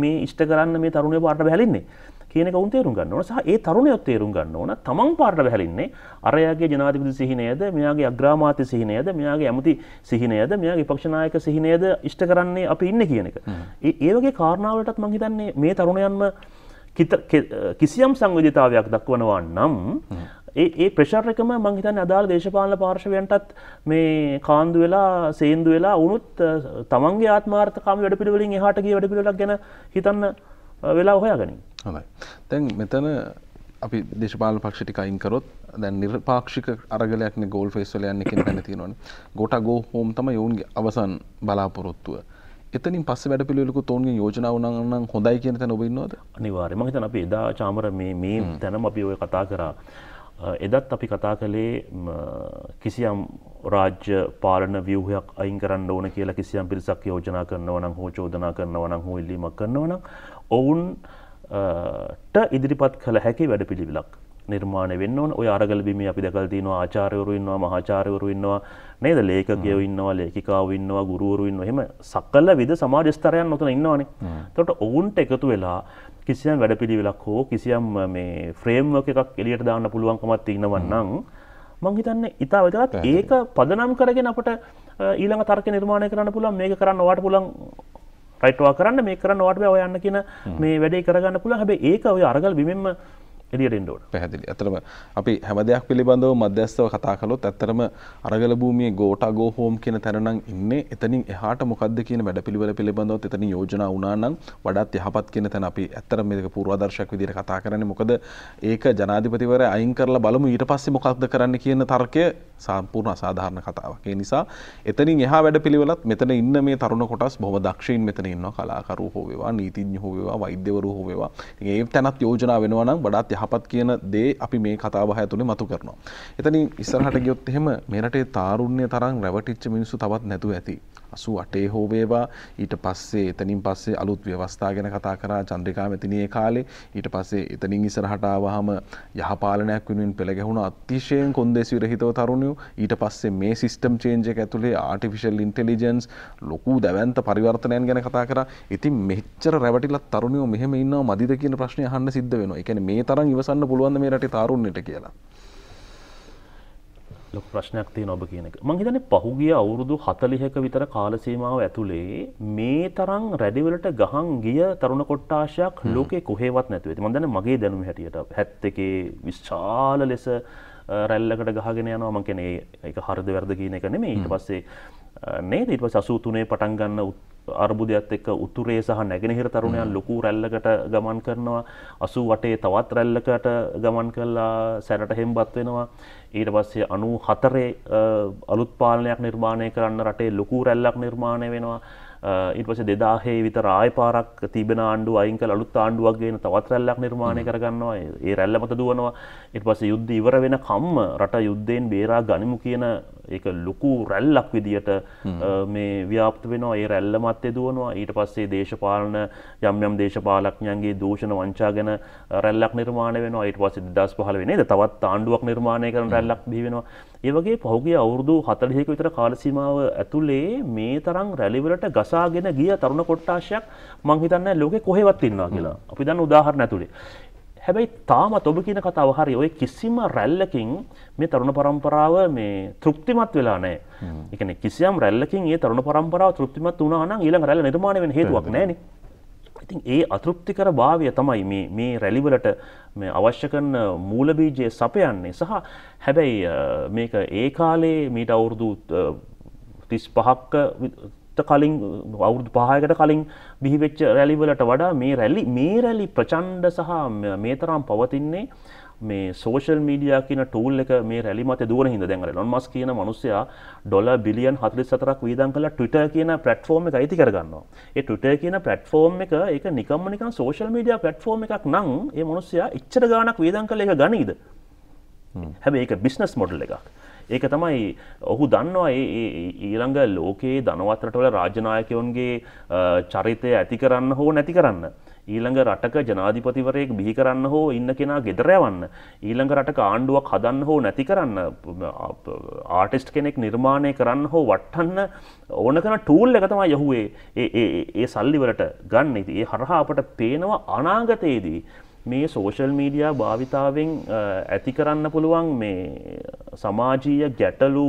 මේ ඉෂ්ට කරන්න මේ තරුණයෝ පාරට බහැලින්නේ කියන එක උන් තේරුම් ගන්න ඕන. සහ ඒ තරුණයෝ තේරුම් ගන්න ඕන තමන් පාරට බහැලින්නේ අරයාගේ ජනාධිපති සිහිනයද, මෙයාගේ අග්‍රාමාත්‍ය සිහිනයද, මෙයාගේ ඇමති සිහිනයද, මෙයාගේ විපක්ෂ නායක සිහිනයද ඉෂ්ට කරන්නේ අපි ඉන්නේ කියන එක. ඒ වගේ කාරණාවලටත් මම හිතන්නේ මේ තරුණයන්ම කිසියම් සංවේදීතාවයක් දක්වනවා නම් ඒ ප්‍රෙෂර් එකම මම හිතන්නේ අදාළ දේශපාලන පාර්ශවයන්ටත් මේ කාන්දු වෙලා සේන්දු වෙලා වුණොත් තමන්ගේ ආත්මාර්ථකාමී වැඩපිළිවෙලින් එහාට ගිය වැඩපිළිවෙලක් ගැන හිතන්න වෙලාව හොයාගනින්. හොඳයි. දැන් මෙතන අපි දේශපාලන පක්ෂ ටික අයින් කරොත් දැන් නිර්පාක්ෂික අරගලයක්නේ ගෝල් ෆේස් වල යන්නේ කියන තැන තියෙනවනේ. ගෝටා ගෝ හෝම් තමයි ඔවුන්ගේ අවසන් බලාපොරොත්තුව. එතනින් පස්සේ වැඩපිළිවෙලකුත් ඔවුන්ගේ යෝජනා වුණා නම් හොඳයි කියන තැන ඔබ ඉන්නවද? අනිවාර්යයෙන්. මම හිතන්නේ අපි එදා චාමර මේ තැනම අපි ඔය කතා කරා. එදත් අපි කතා කළේ කිසියම් රාජ්‍ය පාලන ව්‍යුහයක් අයින් කරන්න ඕන කියලා කිසියම් පිරිසක් යෝජනා කරනවා නම් හෝ චෝදනා කරනවා නම් හෝ ඉල්ලීමක් කරනවා නම් ඔවුන්ට ඉදිරිපත් කළ හැකි වැඩපිළිවෙලක් නිර්මාණය වෙන්න ඕන. ඔය අරගල බිමේ අපි දැකලා තියෙනවා ආචාර්යවරු ඉන්නවා, මහාචාර්යවරු ඉන්නවා නේද? ලේඛකයෝ ඉන්නවා, ලේඛිකාවෝ ඉන්නවා, ගුරුවරු ඉන්නවා. එහෙම සකල විද සමාජ ස්තරයන් උතන ඉන්නවනේ. එතකොට ඔවුන්ට එකතු වෙලා කිසියම් වැඩපිළිවෙලක් හෝ කිසියම් මේ ෆ්‍රේම්වර්ක් එකක් එළියට දාන්න පුළුවන්කමක් තියෙනවා නම් මම හිතන්නේ ඊට වඩාත් ඒක පදනම් කරගෙන අපිට ඊළඟ තර්ක නිර්මාණය කරන්න පුළුවන්. මේක කරන්න ඔයාලට පුළුවන් රයිට් වා කරන්න, මේක කරන්න ඔයාලට බෑ ඔය යන්න කියන මේ වැඩේ කරගන්න පුළුවන්. හැබැයි ඒක ඔය අරගල බිමෙන්ම එළියට එන්න ඕන. පැහැදිලි. ඇත්තටම අපි හැම දෙයක් පිළිබඳව මධ්‍යස්ථව කතා කළොත් ඇත්තටම අරගල භූමියේ ගෝටා ගෝ හෝම් කියන තැන නම් ඉන්නේ. එතනින් එහාට මොකද්ද කියන වැඩපිළිවෙල පිළිබඳව එතනින් යෝජනා වුණා නම් වඩාත් යහපත් කියන තැන අපි ඇත්තටම මේක පූර්වාදර්ශයක් විදිහට කතා කරන්නේ. මොකද ඒක ජනාධිපතිවරයා අයින් කරලා බලමු ඊට පස්සේ මොකක්ද කරන්න කියන තර්කය සම්පූර්ණ අසාධාරණ කතාවක්. ඒ නිසා එතනින් එහා වැඩපිළිවෙලත් මෙතන ඉන්න මේ තරුණ කොටස් බොහොම දක්ෂයින් මෙතන ඉන්නවා. කලාකරු හෝ වේවා, නීතිඥ හෝ වේවා, වෛද්‍යවරු හෝ වේවා. ඒ තැනත් යෝජනා වෙනවා නම් වඩාත් යහපත් කියන දේ අපි මේ කතාව ඇතුලේ මතු කරනවා. එතනින් ඉස්සරහට ගියොත් එහෙම මේ රටේ තාරුණ්‍ය තරම් රැවටිච්ච මිනිස්සු තවත් නැතුව ඇති. 88 හෝ වේවා ඊට පස්සේ එතනින් පස්සේ අලුත් ව්‍යවස්ථා ගැන කතා කරා චන්ද්‍රිකා මෙතිනියේ කාලේ ඊට පස්සේ එතනින් ඉස්සරහට ආවහම යහපාලනයක් වෙනුවෙන් පෙළ ගැහුණ අතිශයින් කොන්දේසි විරහිතව තරුණයෝ ඊට පස්සේ මේ සිස්ටම් චේන්ජ් එක ඇතුලේ ආටිෆිෂල් ඉන්ටෙලිජන්ස් ලොකු දැවැන්ත පරිවර්තනයන් ගැන කතා කරා. ඉතින් මෙච්චර රැවටිලා තරුණයෝ මෙහෙම ඉන්නවා මදිද කියන ප්‍රශ්නේ අහන්න සිද්ධ වෙනවා. ඒ කියන්නේ මේ තරම් ඉවසන්න පුළුවන්ද මේ රටේ තාරුණ්‍යට කියලා. ලොකු ප්‍රශ්නයක් තියෙනවා ඔබ කියන එක. මම හිතන්නේ පහුගිය අවුරුදු 40ක විතර කාල සීමාව ඇතුලේ මේ තරම් රැඩිවලට ගහන් ගිය තරුණ කොට්ටාශයක් ලෝකේ කොහෙවත් නැතුව ඇති. මම දන්නේ මගේ දැනුම හැටියට 71 විශාල ලෙස රැල්ලකට ගහගෙන යනවා. මම කියන්නේ ඒක හරිද වැරද කියන එක නෙමෙයි. ඊට පස්සේ නේද ඊට පස්සේ 83 පටන් ගන්න අර්බුදයත් එක්ක උතුරේ සහ නැගෙනහිර තරුණයන් ලොකු රැල්ලකට ගමන් කරනවා. 88 තවත් රැල්ලකට ගමන් කරලා සැරට හෙම්බත් වෙනවා. ඊට පස්සේ 94 අලුත් පාලනයක් නිර්මාණය කරන්න රටේ ලොකු රැල්ලක් නිර්මාණය වෙනවා. ඊට පස්සේ 2000 විතර ආයෙ පාරක් තිබෙන ආණ්ඩුව අයින් කරලා අලුත් ආණ්ඩුවක් ගෙන තවත් රැල්ලක් නිර්මාණය කරගන්නවා. ඒ රැල්ල මත දුවනවා. ඊට පස්සේ යුද්ධ ඉවර වෙන කම්ම රට යුද්ධයෙන් බේරා ගනිමු කියන ඒක ලොකු රැල්ලක් විදියට මේ ව්‍යාප්ත වෙනවා. ඒ රැල්ල මතේ දුවනවා. ඊට පස්සේ දේශපාලන යම් දේශපාලඥයන්ගේ දූෂණ වංචා ගැන රැල්ලක් නිර්මාණය වෙනවා. ඊට පස්සේ 2015 නේද තවත් ආණ්ඩුවක් නිර්මාණය කරන රැල්ලක් බිහි වෙනවා. ඒ වගේ පහුගිය අවුරුදු 40ක විතර කාල සීමාව ඇතුලේ මේ තරම් රැලි වලට ගසාගෙන ගිය තරුණ කොට්ටාශයක් මං හිතන්නේ ලෝකේ කොහෙවත් ඉන්නවා කියලා. අපි දන්න උදාහරණ ඇතුලේ. හැබැයි තාමත් ඔබ කියන කතාව හරි. ඔය කිසිම රැල්ලකින් මේ තරුණ පරම්පරාව මේ තෘප්තිමත් වෙලා නැහැ. ඒ කියන්නේ කිසියම් රැල්ලකින් මේ තරුණ පරම්පරාව තෘප්තිමත් වුණා නම් ඊළඟ රැල්ල නිර්මාණය වෙන්න හේතුවක් නැහැ නේ. ඉතින් ඒ අතෘප්තිකර භාවය තමයි මේ රැලි වලට මේ අවශ්‍ය කරන මූල බීජය සපයන්නේ. සහ හැබැයි මේක ඒ කාලේ මීට අවුරුදු 35ක කලින් අවුරුදු 5කට කලින් බිහි වෙච්ච රැලි වලට වඩා මේ රැලි ප්‍රචණ්ඩ සහ මේ තරම් පවතින්නේ මේ සෝෂල් මීඩියා කියන ටූල් එක මේ රැලි මතේ දුවන හින්දා. දැන් අර එලොන් මස්ක් කියන මිනිස්සයා ඩොලර් බිලියන් 44ක් වියදම් කරලා Twitter කියන ප්ලැට්ෆෝම් එක අයිති කරගන්නවා. ඒ Twitter කියන ප්ලැට්ෆෝම් එක ඒක නිකන් සෝෂල් මීඩියා ප්ලැට්ෆෝම් එකක් නම් ඒ මිනිස්සයා ඉච්චර ගාණක් වියදම් කරලා ඒක ගනීද? හැබැයි ඒක බිස්නස් මොඩල් එකක්. ඒක තමයි ඔහු දන්නවා ඊළඟ ලෝකයේ ධනවත් රටවල රාජ්‍ය නායකයන්ගේ චරිතය ඇති කරන්න හෝ නැති කරන්න. ඊළඟ රටක ජනාධිපතිවරයෙක් බිහි කරන්න හෝ ඉන්න කෙනා ගෙදර යවන්න. ඊළඟ රටක ආණ්ඩුවක් හදන්න හෝ නැති කරන්න. ආටිස්ට් කෙනෙක් නිර්මාණය කරන්න හෝ වටන්න ඕන කරන ටූල් එක තමයි යහු ඒ සල්ලි වලට ගන්න. ඉතින් ඒ හරහා අපට පේනවා අනාගතයේදී මේ සෝෂල් මීඩියා භාවිතාවෙන් ඇති කරන්න පුළුවන් මේ සමාජීය ගැටලු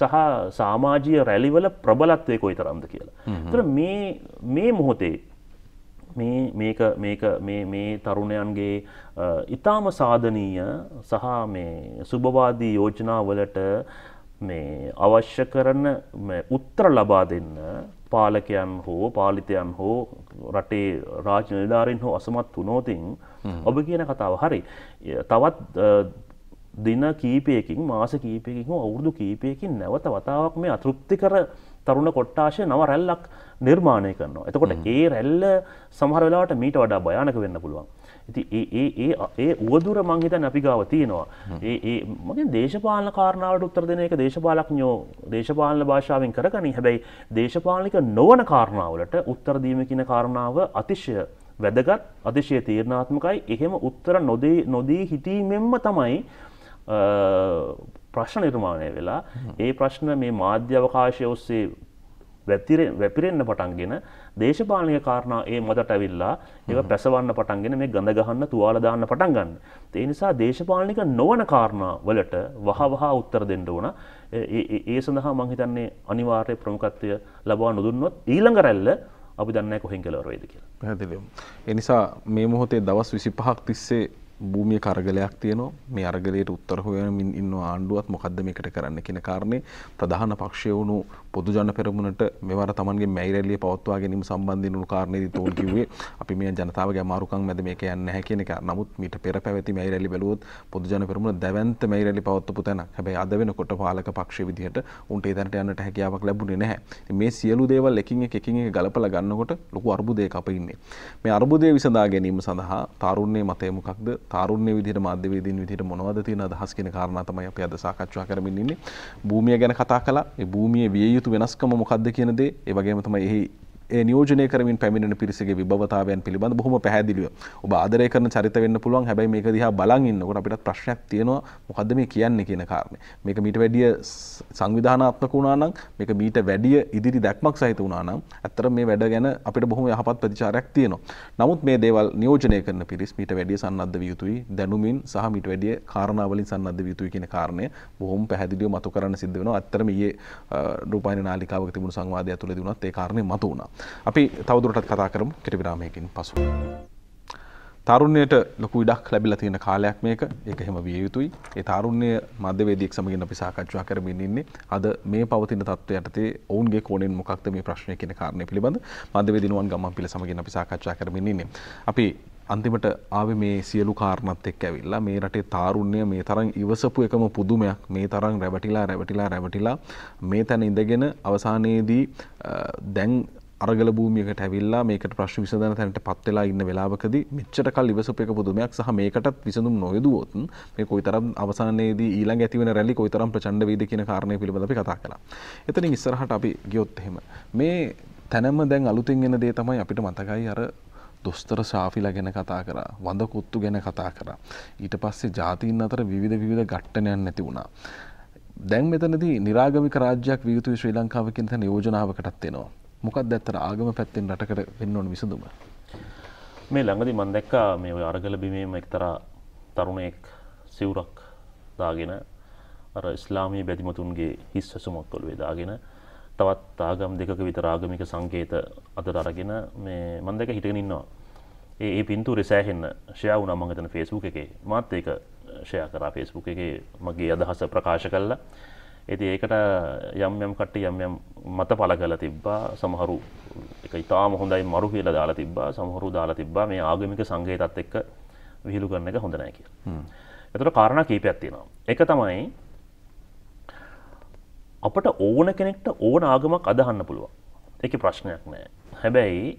සහ සමාජීය රැලිවල ප්‍රබලත්වය කොයිතරම්ද කියලා. ඒතර මේ මොහොතේ මේ තරුණයන්ගේ ඊටාම සාධනීය සහ මේ සුබවාදී යෝජනාවලට මේ අවශ්‍ය කරන උත්තර ලබා දෙන්න පාලකයන් හෝ පාලිතයන් හෝ රටේ රාජ්‍ය නිලධාරීන් හෝ අසමත් වුණොතින් ඔබ කියන කතාව හරි. තවත් දින කීපයකින් මාස කීපයකින් හෝ අවුරුදු කීපයකින් නැවත වතාවක් මේ අතෘප්තිකර තරුණ කොට්ටාශය නව රැල්ලක් නිර්මාණය කරනවා. එතකොට ඒ රැල්ල සමහර වෙලාවට මීට වඩා භයානක වෙන්න පුළුවන්. ඉතින් ඒ උවදුර මං හිතන්නේ අපි ගාව තියෙනවා. මගේ දේශපාලන කාරණාවලට උත්තර දෙන එක දේශපාලඥයෝ දේශපාලන භාෂාවෙන් කරගනි. හැබැයි දේශපාලනික නොවන කාරණාවලට උත්තර දීම කියන කාරණාව අතිශය වැදගත්, අතිශය තීරණාත්මකයි. එහෙම උත්තර නොදී හිටීමෙන්ම තමයි ප්‍රශ්න නිර්මාණය වෙලා ඒ ප්‍රශ්න මේ මාධ්‍ය අවකාශය ඔස්සේ වැපිරෙන්න පටන්ගෙන දේශපාලනික කාරණා ඒ මතට ඇවිල්ලා ඒක පැසවන්න පටන්ගෙන මේ ගඳ ගහන්න තුවාල දාන්න පටන් ගන්න. ඒ නිසා දේශපාලනික නොවන කාරණා වලට වහවහ උත්තර දෙන්න ඕන. ඒ සඳහා මම හිතන්නේ අනිවාර්ය ප්‍රමුඛත්වය ලබා නොදුන්නොත් ඊළඟ රැල්ල අපි දන්නේ නැහැ කොහෙන් කෙලවර වෙයිද කියලා. පැහැදිලිවම. ඒ නිසා මේ මොහොතේ දවස් 25ක් තිස්සේ භූමියේ කරගලයක් තියෙනවා. මේ අරගලයට උත්තර හොයමින් ඉන්න ආණ්ඩුවත් මොකද්ද මේකට කරන්න කියන කාරණේ ප්‍රධාන පක්ෂය වුණු පොදු ජන පෙරමුණට මෙවර තමන්ගේ මැයි රැළිය පවත්වා ගැනීම සම්බන්ධයෙන් උණු කාරණේදී තෝල් කිව්වේ අපි මේ ජනතාවගේ අමාරුකම් මැද මේක යන්නේ නැහැ කියන එක. නමුත් මීට පෙර පැවති මැයි රැළි බැලුවොත් පොදු ජන පෙරමුණ දැවැන්ත මැයි රැළි පවත්වපු තැනක්. හැබැයි අද වෙනකොට පාලක පක්ෂයේ විදිහට උන්ට ඒ තැනට යන්නට හැකියාවක් ලැබුණේ නැහැ. මේ සියලු දේවල් එකින් එක ගලපලා ගන්නකොට ලොකු අර්බුදයක අපි ඉන්නේ. මේ අර්බුදය විසඳා ගැනීම සඳහා තාරුණ්‍යයේ මතය මොකක්ද? තාරුණ්‍ය විදිහට මාධ්‍යවේදීන් විදිහට මොනවද තියෙන අදහස් කියන කාරණා තමයි අපි අද සාකච්ඡා කරමින් ඉන්නේ. භූමිය ගැන කතා කළා. ඒ භූමියේ විය යුතු වෙනස්කම මොකක්ද කියන දේ, ඒ වගේම තමයි එහි ඒ නියෝජනය කරමින් පැමිණෙන පිරිසගේ විභවතාවයන් පිළිබඳ බොහොම පැහැදිලිව ඔබ ආදරය කරන චරිත වෙන්න පුළුවන්. හැබැයි මේක දිහා බලන් ඉන්නකොට අපිට ප්‍රශ්නයක් තියෙනවා, මොකද්ද මේ කියන්නේ කියන කාරණේ. මේක මීට වැඩිය සංවිධානාත්මක වුණා නම්, මේක මීට වැඩිය ඉදිරි දැක්මක් සහිත වුණා නම් ඇත්තටම මේ වැඩ ගැන අපිට බොහොම යහපත් ප්‍රතිචාරයක් තියෙනවා. නමුත් මේ දේවල් නියෝජනය කරන පිරිස් මීට වැඩිය සන්නද්ධ විය යුතුයි, දැනුමින් සහ මීට වැඩිය කාරණා වලින් සන්නද්ධ විය යුතුයි කියන කාරණය බොහොම පැහැදිලිව මතු කරන්න සිද්ධ වෙනවා. ඇත්තටම ඊයේ රූපවාහිනී නාලිකාවක තිබුණු සංවාදය තුළදී වුණත් ඒ කාරණේ මතු වුණා. අපි තවදුරටත් කතා කරමු කෙටි විරාමයකින් පසු. තාරුණ්‍යයට ලොකු ඉඩක් ලැබිලා තියෙන කාලයක් මේක. ඒක එහෙම විය යුතුයි. ඒ තාරුණ්‍ය මාධ්‍යවේදියෙක් සමගින් අපි සාකච්ඡා කරමින් ඉන්නේ. අද මේ පවතින තත්ත්වය යටතේ ඔවුන්ගේ කෝණයෙන් මොකක්ද මේ ප්‍රශ්නය කියන කාරණේ පිළිබඳ මාධ්‍යවේදී නුවන් ගම්මන්පිල සමගින් අපි සාකච්ඡා කරමින් ඉන්නේ. අපි අන්තිමට ආවේ මේ සියලු කාරණාත් එක්ක ඇවිල්ලා මේ රටේ තාරුණ්‍ය මේ තරම් ඉවසපු එකම පුදුමයක්, මේ තරම් රැවටිලා මේ තැන ඉඳගෙන අවසානයේදී දැන් අරගල භූමියකට ඇවිල්ලා මේකට ප්‍රශ්න විසඳන තැනට පත් වෙලා ඉන්න වෙලාවකදී මෙච්චර කල් ඉවසපු එක පුදුමයක් සහ මේකටත් විසඳුම් නොයදුවොත් මේ කොයිතරම් අවසානයේදී ඊළඟ ඇති වෙන රැලි කොයිතරම් ප්‍රචණ්ඩ වේද කියන කාරණය පිළිබඳව අපි කතා කළා. එතනින් ඉස්සරහට අපි ගියොත් එහෙම මේ තැනම දැන් අලුතින් එන දේ තමයි අපිට මතකයි අර දොස්තර ශාෆිලා ගැන කතා කරා, වඳ කොත්තු ගැන කතා කරා. ඊට පස්සේ ජාතීන් අතර විවිධ ඝට්ටනයන් නැති වුණා. දැන් මෙතනදී නිරාගමික රාජ්‍යයක් විය යුතුයි ශ්‍රී ලංකාව කියන තැන යෝජනාවකටත් එනවා. මොකක්ද ඇත්තට ආගම පැත්තෙන් රටකට වෙන්න ඕන විසඳුම? මේ ළඟදී මම දැක්කා මේ ඔය අරගල බිමේම එක්තරා තරුණයෙක් සිවුරක් දාගෙන අර ඉස්ලාමීය බැතිමතුන්ගේ හිස් ඇසුමක් ඔළුවේ දාගෙන තවත් ආගම් දෙකක විතර ආගමික සංකේත අතට අරගෙන මේ මම දැක්ක හිටගෙන ඉන්නවා. ඒ පින්තූරේ සෑහෙන්න ෂෙයා වුණා මම හිතන Facebook එකේ. මාත් ඒක ෂෙයා කරා Facebook එකේ මගේ අදහස ප්‍රකාශ කළා. ඉතින් ඒකට යම් කට්ටිය යම් මත පළ කරලා තිබ්බා. සමහරු ඒක ඉතාම හොඳයි මරු කියලා දාලා තිබ්බා. සමහරු දාලා තිබ්බා මේ ආගමික සංකේතات එක්ක විහිළු කරන එක හොඳ නැහැ කියලා. ඒතර කාරණා කීපයක් තියෙනවා. එක තමයි අපට ඕන කෙනෙක්ට ඕන ආගමක් අදහන්න පුළුවන්. ඒකේ ප්‍රශ්නයක් නැහැ. හැබැයි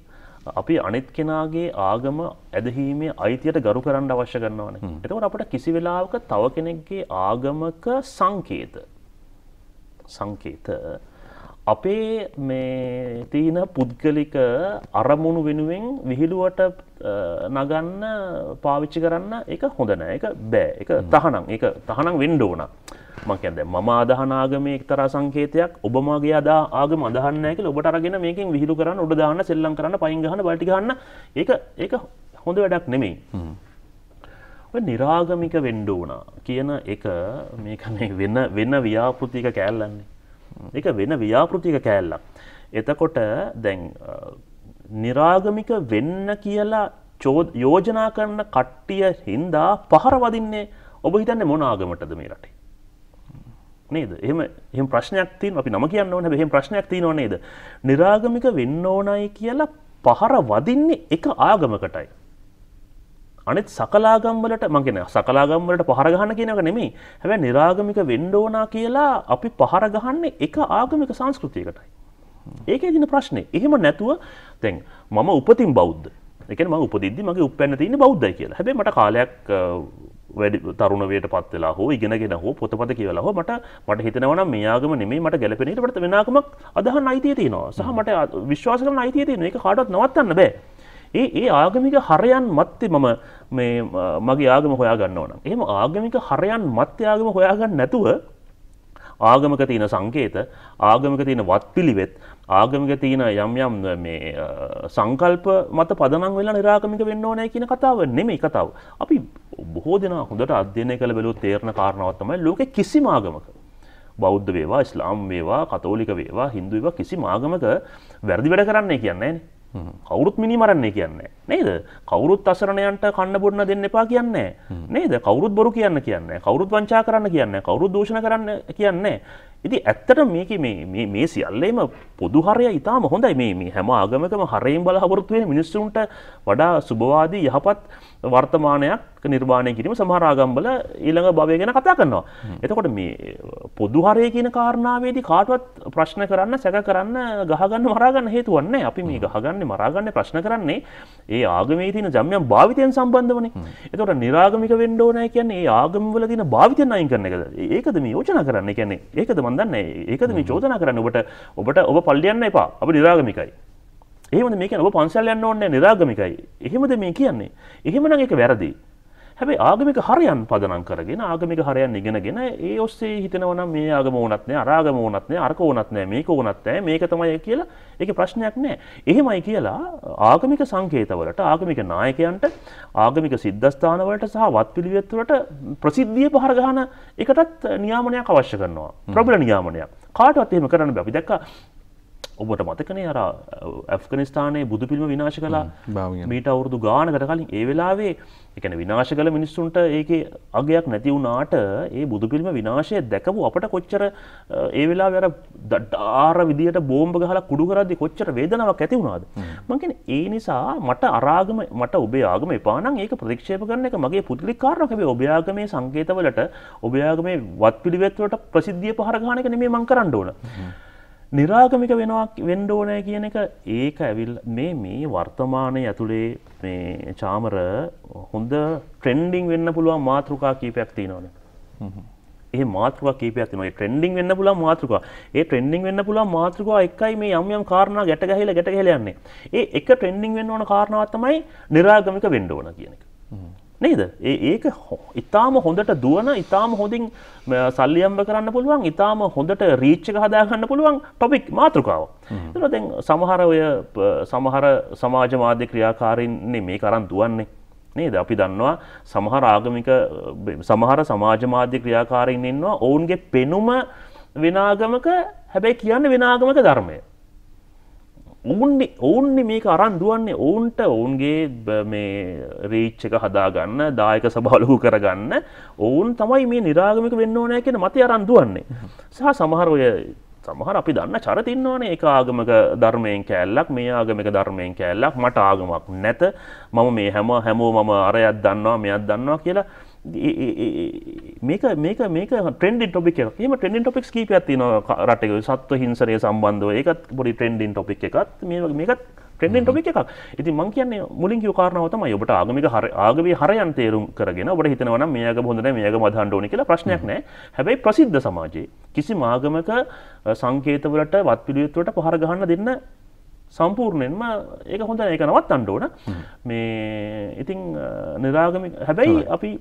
අපි අනිත් කෙනාගේ ආගම ඇදහිීමේ අයිතියට ගරු කරන්න අවශ්‍ය කරනවානේ. එතකොට අපිට කිසි වෙලාවක තව කෙනෙක්ගේ ආගමක සංකේත අපේ මේ තියෙන පුද්ගලික අරමුණු වෙනුවෙන් විහිළුවට නගන්න පාවිච්චි කරන්න ඒක හොඳ නෑ. ඒක බෑ. ඒක තහනම් වෙන්න ඕන. මම කියන්නේ මම අදහන ආගමේ එක්තරා සංකේතයක් ඔබ මගේ ආගම අදහන්නේ නැහැ කියලා ඔබට අරගෙන මේකෙන් විහිළු කරන්න, උඩ දාන්න, සෙල්ලම් කරන්න, පයින් ගහන්න, බල්ටි ගහන්න ඒක හොඳ වැඩක් නෙමෙයි. ඔය නිරාගමික වෙන්න ඕන කියන එක මේක මේ වෙන ව්‍යාපෘතික කෑල්ලන්නේ. ඒක වෙන ව්‍යාපෘතික කෑල්ලක්. එතකොට දැන් නිරාගමික වෙන්න කියලා යෝජනා කරන කට්ටිය හින්දා පහර වදින්නේ ඔබ හිතන්නේ මොන ආගමටද මේ රටේ? නේද? එහෙම ප්‍රශ්නයක් තියෙනවා. අපි නම කියන්න ඕනේ. හැබැයි එහෙම ප්‍රශ්නයක් තියෙනව නේද? නිරාගමික වෙන්න ඕනයි කියලා පහර වදින්නේ එක ආගමකටයි. අනිත් සකලාගම් වලට මම කියන්නේ සකලාගම් වලට පහර ගහන්න කියන එක නෙමෙයි. හැබැයි නිරාගමික වෙන්න ඕනා කියලා අපි පහර ගහන්නේ එක ආගමික සංස්කෘතියකටයි. ඒකේ දින ප්‍රශ්නේ. එහෙම නැතුව දැන් මම උපතින් බෞද්ධ. ඒ කියන්නේ මම උපදිද්දි මගේ උප්පැන්න තියෙන්නේ බෞද්ධයි කියලා. හැබැයි මට කාලයක් වැඩි තරුණ වේයටපත් වෙලා හෝ ඉගෙනගෙන හෝ පොතපත කියවලා හෝ මට හිතෙනවා නම් මේ ආගම නෙමෙයි මට ගැළපෙන ඊට වඩා වෙන ආගමක් අදහන්න අයිතිය තියෙනවා. සහ මට විශ්වාස කරන අයිතිය තියෙනවා. ඒක කාටවත් නවත්තන්න බෑ. ඒ ආගමික හරයන් මැත්තේ මම මේ මගේ ආගම හොයා ගන්න ඕන. එහෙම ආගමික හරයන් මැත්තේ ආගම හොයාගන්න නැතුව ආගමක තියෙන සංකේත, ආගමක තියෙන වත්පිළිවෙත්, ආගමක තියෙන යම් මේ සංකල්ප මත පදනම් වෙලා නිරාගමික වෙන්න ඕනේ කියන කතාව නෙමෙයි කතාව. අපි බොහෝ දෙනා හොඳට අධ්‍යයනය කළ බැලුවොත් තේරෙන කාරණාවක් තමයි ලෝකේ කිසිම ආගමක බෞද්ධ වේවා, ඉස්ලාම් වේවා, කතෝලික වේවා, හින්දු වේවා කිසිම ආගමක වැරදි වැඩ කරන්නේ කියන්නේ නැහැ. කවුරුත් මිනි මරන්නේ කියන්නේ නේද? කවුරුත් අසරණයන්ට කන්න බොන්න දෙන්න එපා කියන්නේ නේද? කවුරුත් බොරු කියන්නේ කවුරුත් වංචා කරන්න කියන්නේ කවුරුත් දූෂණ කරන්න කියන්නේ. ඉතින් ඇත්තට මේකේ මේ සියල්ලේම පොදු හරය ඉතාම හොඳයි මේ හැම ආගමකම හරයෙන් බලාපොරොත්තු වෙන මිනිස්සුන්ට වඩා සුබවාදී යහපත් වර්තමානයක් නිර්මාණය කිරීම සමහර ආගම්වල ඊළඟ භවය ගැන කතා කරනවා. එතකොට මේ පොදු හරය කියන කාරණාවේදී කාටවත් ප්‍රශ්න කරන්න, සැක කරන්න, ගහගන්න, මරාගන්න හේතුවක් නැහැ. අපි මේ ගහගන්නේ, මරාගන්නේ, ප්‍රශ්න කරන්නේ ඒ ආගමේ තියෙන ජම්යම් භාවිතයන් සම්බන්ධවනේ. එතකොට නිරාගමික වෙන්න ඕනයි කියන්නේ ඒ ආගම්වල තියෙන භාවිතයන් අයින් කරන එකද? ඒකද මේ යෝජනා කරන්නේ? කියන්නේ ඒකද මන් දන්නේ. ඒකද මේ චෝදනා කරන්නේ ඔබ පල්ලි යන්න එපා. අපි නිරාගමිකයි. එහෙමද මේ කියන්නේ ඔබ පන්සල් යන්න ඕනේ නිරාගමිකයි. එහෙමද මේ කියන්නේ? එහෙමනම් ඒක වැරදි. හැබැයි ආගමික හරයන් පදනම් කරගෙන ආගමික හරයන් ඉගෙනගෙන ඒ ඔස්සේ හිතනවා නම් මේ ආගම ඕනත් නැහැ, අර ආගම ඕනත් නැහැ, අරක ඕනත් නැහැ, මේක ඕනත් නැහැ, මේක තමයි කියලා ඒකේ ප්‍රශ්නයක් නැහැ. එහෙමයි කියලා ආගමික සංකේතවලට, ආගමික නායකයන්ට, ආගමික සිද්ධාස්ථාන වලට සහ වත්පිළිවෙත් වලට ප්‍රසිද්ධිය පහර ගන්න එකටත් නියාමනයක් අවශ්‍ය කරනවා. ප්‍රබල නියාමනයක්. කාටවත් එහෙම කරන්න බෑ. අපි දැක්කා ඔබට මතකනේ අර ඇෆ්ගනිස්තානයේ බුදු පිළිම විනාශ කළා මීට අවුරුදු ගානකට කලින්. ඒ වෙලාවේ ඒ කියන්නේ විනාශ කළ මිනිස්සුන්ට ඒකේ අගයක් නැති වුණාට ඒ බුදු පිළිම විනාශය දැකපු අපට කොච්චර ඒ වෙලාවේ අර දඩාර විදියට බෝම්බ ගහලා කුඩු කරද්දි කොච්චර වේදනාවක් ඇති වුණාද? මම කියන්නේ ඒ නිසා මට ඔබේ ආගම එපා නම් ඒක ප්‍රතික්ෂේප කරන එක මගේ පුදුලික කාරණාවක්. හැබැයි ඔබේ ආගමේ සංකේතවලට, ඔබේ ආගමේ වත්පිළිවෙත් වලට ප්‍රසිද්ධිය පහර ගන්න එක නෙමෙයි මම කරන්න ඕන. නිරාගමික වෙන්න ඕනේ කියන එක ඒක ඇවිල්ලා මේ වර්තමානයේ ඇතුලේ මේ චාමර හොඳ ට්‍රෙන්ඩින් වෙන්න පුළුවන් මාතෘකා කීපයක් තියෙනවානේ. ඒ මාතෘකා කීපයක් තියෙනවා. ඒ ට්‍රෙන්ඩින් වෙන්න පුළුවන් මාතෘකා. ඒ ට්‍රෙන්ඩින් වෙන්න පුළුවන් මාතෘකා එකයි මේ යම් කාරණා ගැට ගහලා යන්නේ. ඒ එක ට්‍රෙන්ඩින් වෙන්න ඕන කාරණාවක් තමයි නිරාගමික වෙන්න ඕන කියන එක. නේද? ඒක ඊටාම හොඳට දුවන, ඊටාම හොඳින් සල්ලි අම්බ කරන්න පුළුවන්, ඊටාම හොඳට රීච් එක හදා ගන්න පුළුවන් ටොපික් මාතෘකාවක්. ඒක දැන් සමහර සමාජ මාධ්‍ය ක්‍රියාකාරීන් මේක අරන් දුවන්නේ. නේද? අපි දන්නවා සමහර සමාජ මාධ්‍ය ක්‍රියාකාරීන් ඉන්නවා ඔවුන්ගේ පෙනුම විනාගමක, හැබැයි කියන්නේ විනාගමක ධර්මය. ඔවුන්නේ මේක අරන් දුවන්නේ ඔවුන්ට ඔවුන්ගේ මේ රීච් එක හදාගන්න, දායක සභාව ලොකු කරගන්න ඔවුන් තමයි මේ නිරාගමික වෙන්න ඕනෑ කියන මතය අරන් දුවන්නේ. සහ සමහර අපි දන්න චරිත ඉන්නවනේ ඒක ආගමික ධර්මයෙන් කෑල්ලක්, මේ ආගමික ධර්මයෙන් කෑල්ලක්, මට ආගමක් නැත, මම මේ හැමෝම මම අරයක් දන්නවා මෙයක් දන්නවා කියලා මේක ට්‍රෙන්ඩින් ටොපික් එකක්. එහෙම ට්‍රෙන්ඩින් ටොපික්ස් කීපයක් තියෙනවා රටේ. සත්ව හිංසනය සම්බන්ධව ඒකත් පොඩි ට්‍රෙන්ඩින් ටොපික් එකක්. මේකත් ට්‍රෙන්ඩින් ටොපික් එකක්. ඉතින් මම කියන්නේ මුලින් කිව්ව කාරණාව තමයි ඔබට ආගමේ හරයන් තේරුම් කරගෙන ඔබට හිතනවා නම් මේ ආගම හොඳ නැහැ, මේ ආගම අදහන්න ඕනේ කියලා ප්‍රශ්නයක් නැහැ. හැබැයි ප්‍රසිද්ධ සමාජයේ කිසිම ආගමක සංකේතවලට වත්පිළිවෙත් වලට පහර ගහන්න දෙන්න සම්පූර්ණයෙන්ම ඒක හොඳ නැහැ. ඒක නවත්තන්න ඕන. මේ ඉතින් නිරාගමික හැබැයි අපි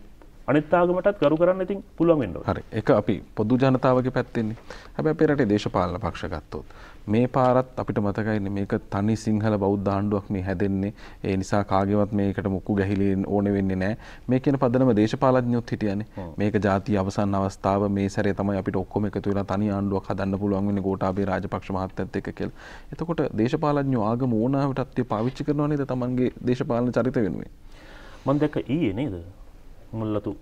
අනිත් ආගමටත් ගරු කරන්න ඉතින් පුළුවන් වෙන්න ඕන. හරි. ඒක අපි පොදු ජනතාවගේ පැත්තෙන්නේ. හැබැයි අපේ රටේ දේශපාලන පක්ෂ ගත්තොත් මේ පාරත් අපිට මතකයිනේ මේක තනි සිංහල බෞද්ධ ආණ්ඩුවක් මේ හැදෙන්නේ. ඒ නිසා කාගේවත් මේකට මුක්කු ගැහිලි ඕනේ වෙන්නේ නැහැ. මේ කියන පදනම දේශපාලඥයොත් හිටියනේ. මේක ජාතිය අවසන් අවස්ථාව, මේ සැරේ තමයි අපිට ඔක්කොම එකතු වෙලා තනි ආණ්ඩුවක් හදන්න පුළුවන් වෙන්නේ ගෝඨාභය රාජපක්ෂ මහත්තයත් එක්ක කියලා. එතකොට දේශපාලඥයෝ ආගම ඕනාවටත් පාවිච්චි කරනවා නේද තමන්ගේ දේශපාලන චරිත වෙනුවෙන්? මම දැක්ක ඊයේ නේද? මුල්ලතු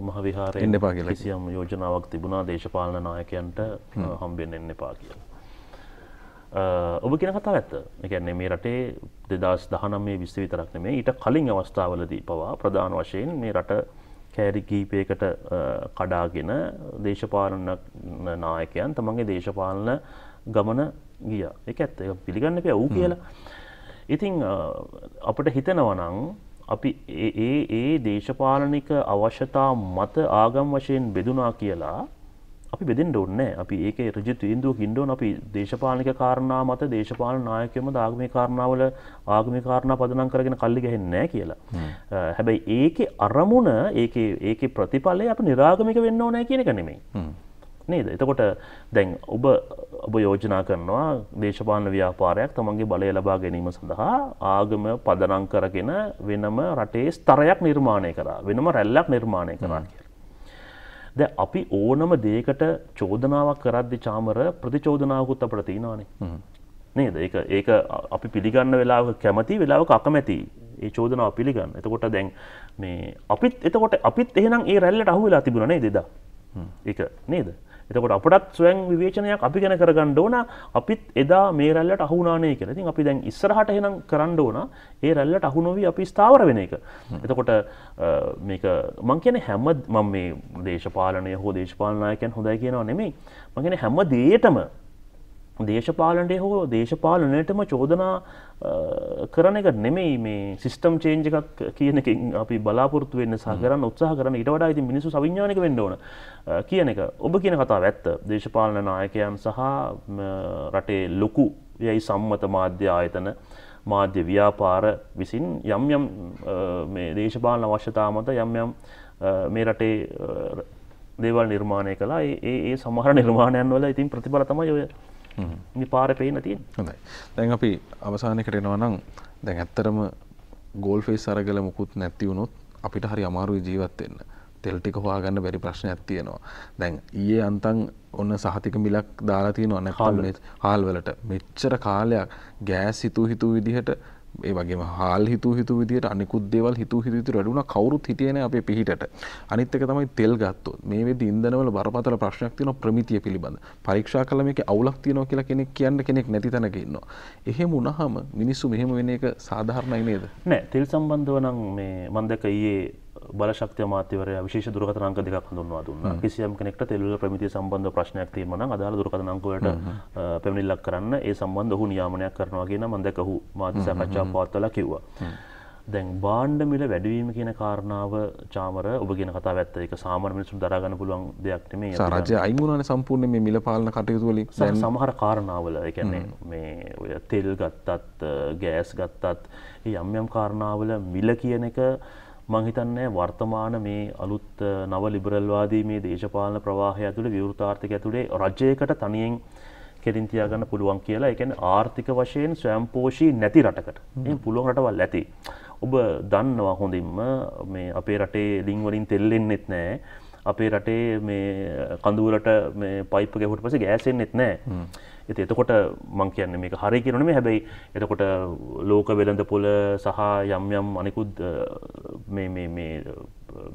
මහවිහාරයේ කිසියම් යෝජනාවක් තිබුණා දේශපාලන නායකයන්ට හම්බෙන්න එන්න එපා කියලා. ඔබ කියන කතාව ඇත්ත. ඒ කියන්නේ මේ රටේ 2019 20 විතරක් නෙමෙයි ඊට කලින් අවස්ථාවලදී පවා ප්‍රධාන වශයෙන් මේ රට කෑරි කීපයකට කඩාගෙන දේශපාලන නායකයන් තමන්ගේ දේශපාලන ගමන ගියා. ඒක ඇත්ත. ඒක පිළිගන්න එපා ඌ කියලා. ඉතින් අපිට හිතෙනවා නම් අපි ඒ දේශපාලනික අවශ්‍යතා මත ආගම් වශයෙන් බෙදුනා කියලා අපි බෙදෙන්න ඕනේ නැහැ. අපි ඒකේ ඍජු තීන්දුවක ඉන්න ඕන. අපි දේශපාලනික කාරණා මත දේශපාලන නායකයෝම ආගමික කාරණාවල ආගමික කාරණා පදනම් කරගෙන කල්ලි ගහන්නේ නැහැ කියලා. හැබැයි ඒකේ අරමුණ ඒකේ ප්‍රතිඵලය අපි නිරාගමික වෙන්න ඕනේ කියන එක නෙමෙයි. නේද? එතකොට දැන් ඔබ යෝජනා කරනවා දේශපාලන ව්‍යාපාරයක් තමන්ගේ බලය ලබා ගැනීම සඳහා ආගම පදනම් කරගෙන වෙනම රටේ ස්තරයක් නිර්මාණය කරා, වෙනම රැල්ලක් නිර්මාණය කරා කියලා. දැන් අපි ඕනම දෙයකට චෝදනාවක් කරද්දී චාමර ප්‍රතිචෝදනාවකුත් අපිට තියෙනවානේ. නේද? ඒක අපි පිළිගන්න වෙලාවක කැමති, වෙලාවක අකමැති. ඒ චෝදනාව පිළිගන්න. එතකොට දැන් මේ අපිත් එහෙනම් ඒ රැල්ලට අහු වෙලා තිබුණා නේද එදා? ඒක නේද? එතකොට අපටත් ස්වයං විවේචනයක් අපි ගැන කරගන්න ඕන අපිත් එදා මේ රැල්ලට අහු වුණානේ කියලා. ඉතින් අපි දැන් ඉස්සරහට එහෙනම් කරන්න ඕන ඒ රැල්ලට අහු නොවි අපි ස්ථාවර වෙන එක. එතකොට මේක මං කියන්නේ මම මේ දේශපාලනය හෝ දේශපාලන නායකයන් හොඳයි කියනවා නෙමෙයි. මං කියන්නේ හැම දෙයකටම දේශපාලනයේ හෝ දේශපාලනයටම චෝදනා කරන එක නෙමෙයි මේ සිස්ටම් චේන්ජ් එකක් කියන එකෙන් අපි බලාපොරොත්තු වෙන්න සහ කරන්න උත්සාහ කරන ඊට වඩා ඉතින් මිනිස්සු සවිඥානික වෙන්න ඕන කියන එක. ඔබ කියන කතාව ඇත්ත. දේශපාලන නායකයන් සහ රටේ ලොකු යයි සම්මත මාධ්‍ය ආයතන මාධ්‍ය ව්‍යාපාර විසින් යම් යම් මේ දේශපාලන අවශ්‍යතා මත යම් යම් මේ රටේ දේවල් නිර්මාණය කළා. ඒ සමහර නිර්මාණයන් වල ඉතින් ප්‍රතිඵල තමයි ඔය මේ පාරේ පේන්න තියෙන්නේ. හොඳයි. දැන් අපි අවසානයකට එනවා නම් දැන් ඇත්තටම ගෝල් ෆේස් අරගල මුකුත් නැති වුණොත් අපිට හරි අමාරුයි ජීවත් වෙන්න. තෙල් ටික හොයාගන්න බැරි ප්‍රශ්නයක් තියෙනවා. දැන් ඊයේ අන්තම් ඔන්න සහතික මිලක් දාලා තියෙනවා නැත්නම් මේ හාල් වලට මෙච්චර කාලයක් ගෑස් හිතු විදිහට ඒ වගේම හාල් හිතු විදිහට අනිකුත් දේවල් හිතු විදිහට වැඩි වුණා කවුරුත් හිටියේ නැහැ අපේ පිහිටට. අනිත් එක තමයි තෙල් ගත්තොත් මේ වෙද්දි ඉන්ධනවල බරපතල ප්‍රශ්නයක් තියෙනවා ප්‍රමිතිය පිළිබඳ. පරීක්ෂා කළා මේකේ අවුලක් තියෙනවා කියලා කෙනෙක් නැති තැනක ඉන්නවා. එහෙම වුණාම මිනිස්සු මෙහෙම වෙන එක සාධාරණයි නේද? නෑ තෙල් සම්බන්ධව නම් මේ මම දැක්ක ඊයේ බලශක්ති අමාත්‍යවරයා විශේෂ දුරකථන අංක දෙකක් හඳුන්වා දුන්නා. කිසියම් කෙනෙක්ට තෙල් වල ප්‍රමිතිය සම්බන්ධව ප්‍රශ්නයක් තියෙනවා නම් අදාළ දුරකථන අංක වලට පැමිණිල්ලක් කරන්න ඒ සම්බන්ධ ඔහු නියාමනයක් කරනවා කියන මම දැක්ක ඔහු මාධ්‍ය සාකච්ඡාවක් පවත්වලා කිව්වා. දැන් භාණ්ඩ මිල වැඩිවීම කියන කාරණාව චාමර ඔබ කියන කතාව ඇත්ත. ඒක සාමාන්‍ය මිනිස්සුන්ට දරා ගන්න පුළුවන් දෙයක් නෙමෙයි. රාජ්‍ය අයින් වුණානේ සම්පූර්ණයෙන් මේ මිල පාලන කටයුතු වලින්. සමහර කාරණාවල ඒ කියන්නේ මේ ඔය තෙල් ගත්තත් ගෑස් ගත්තත් යම් යම් කාරණාවල මිල කියන එක මං හිතන්නේ වර්තමාන මේ අලුත් නව ලිබරල්වාදී මේ දේශපාලන ප්‍රවාහය ඇතුලේ විවෘත ආර්ථිකය ඇතුලේ රජයකට තනියෙන් කෙලින් තියාගන්න පුළුවන් කියලා. ඒ කියන්නේ ආර්ථික වශයෙන් ස්වයංපෝෂී නැති රටකට. එහෙනම් පුළුවන් රටවල් ඇති. ඔබ දන්නවා හොඳින්ම මේ අපේ රටේ ලිං වලින් තෙල් එන්නෙත් නැහැ. අපේ රටේ මේ කඳුවලට මේ පයිප් ගැහුවට පස්සේ ගෑස් එන්නෙත් නැහැ. එතකොට මං කියන්නේ මේක හරි කියන නෙමෙයි. හැබැයි එතකොට ලෝක වෙළඳ පොළ සහ යම් යම් අනිකුත් මේ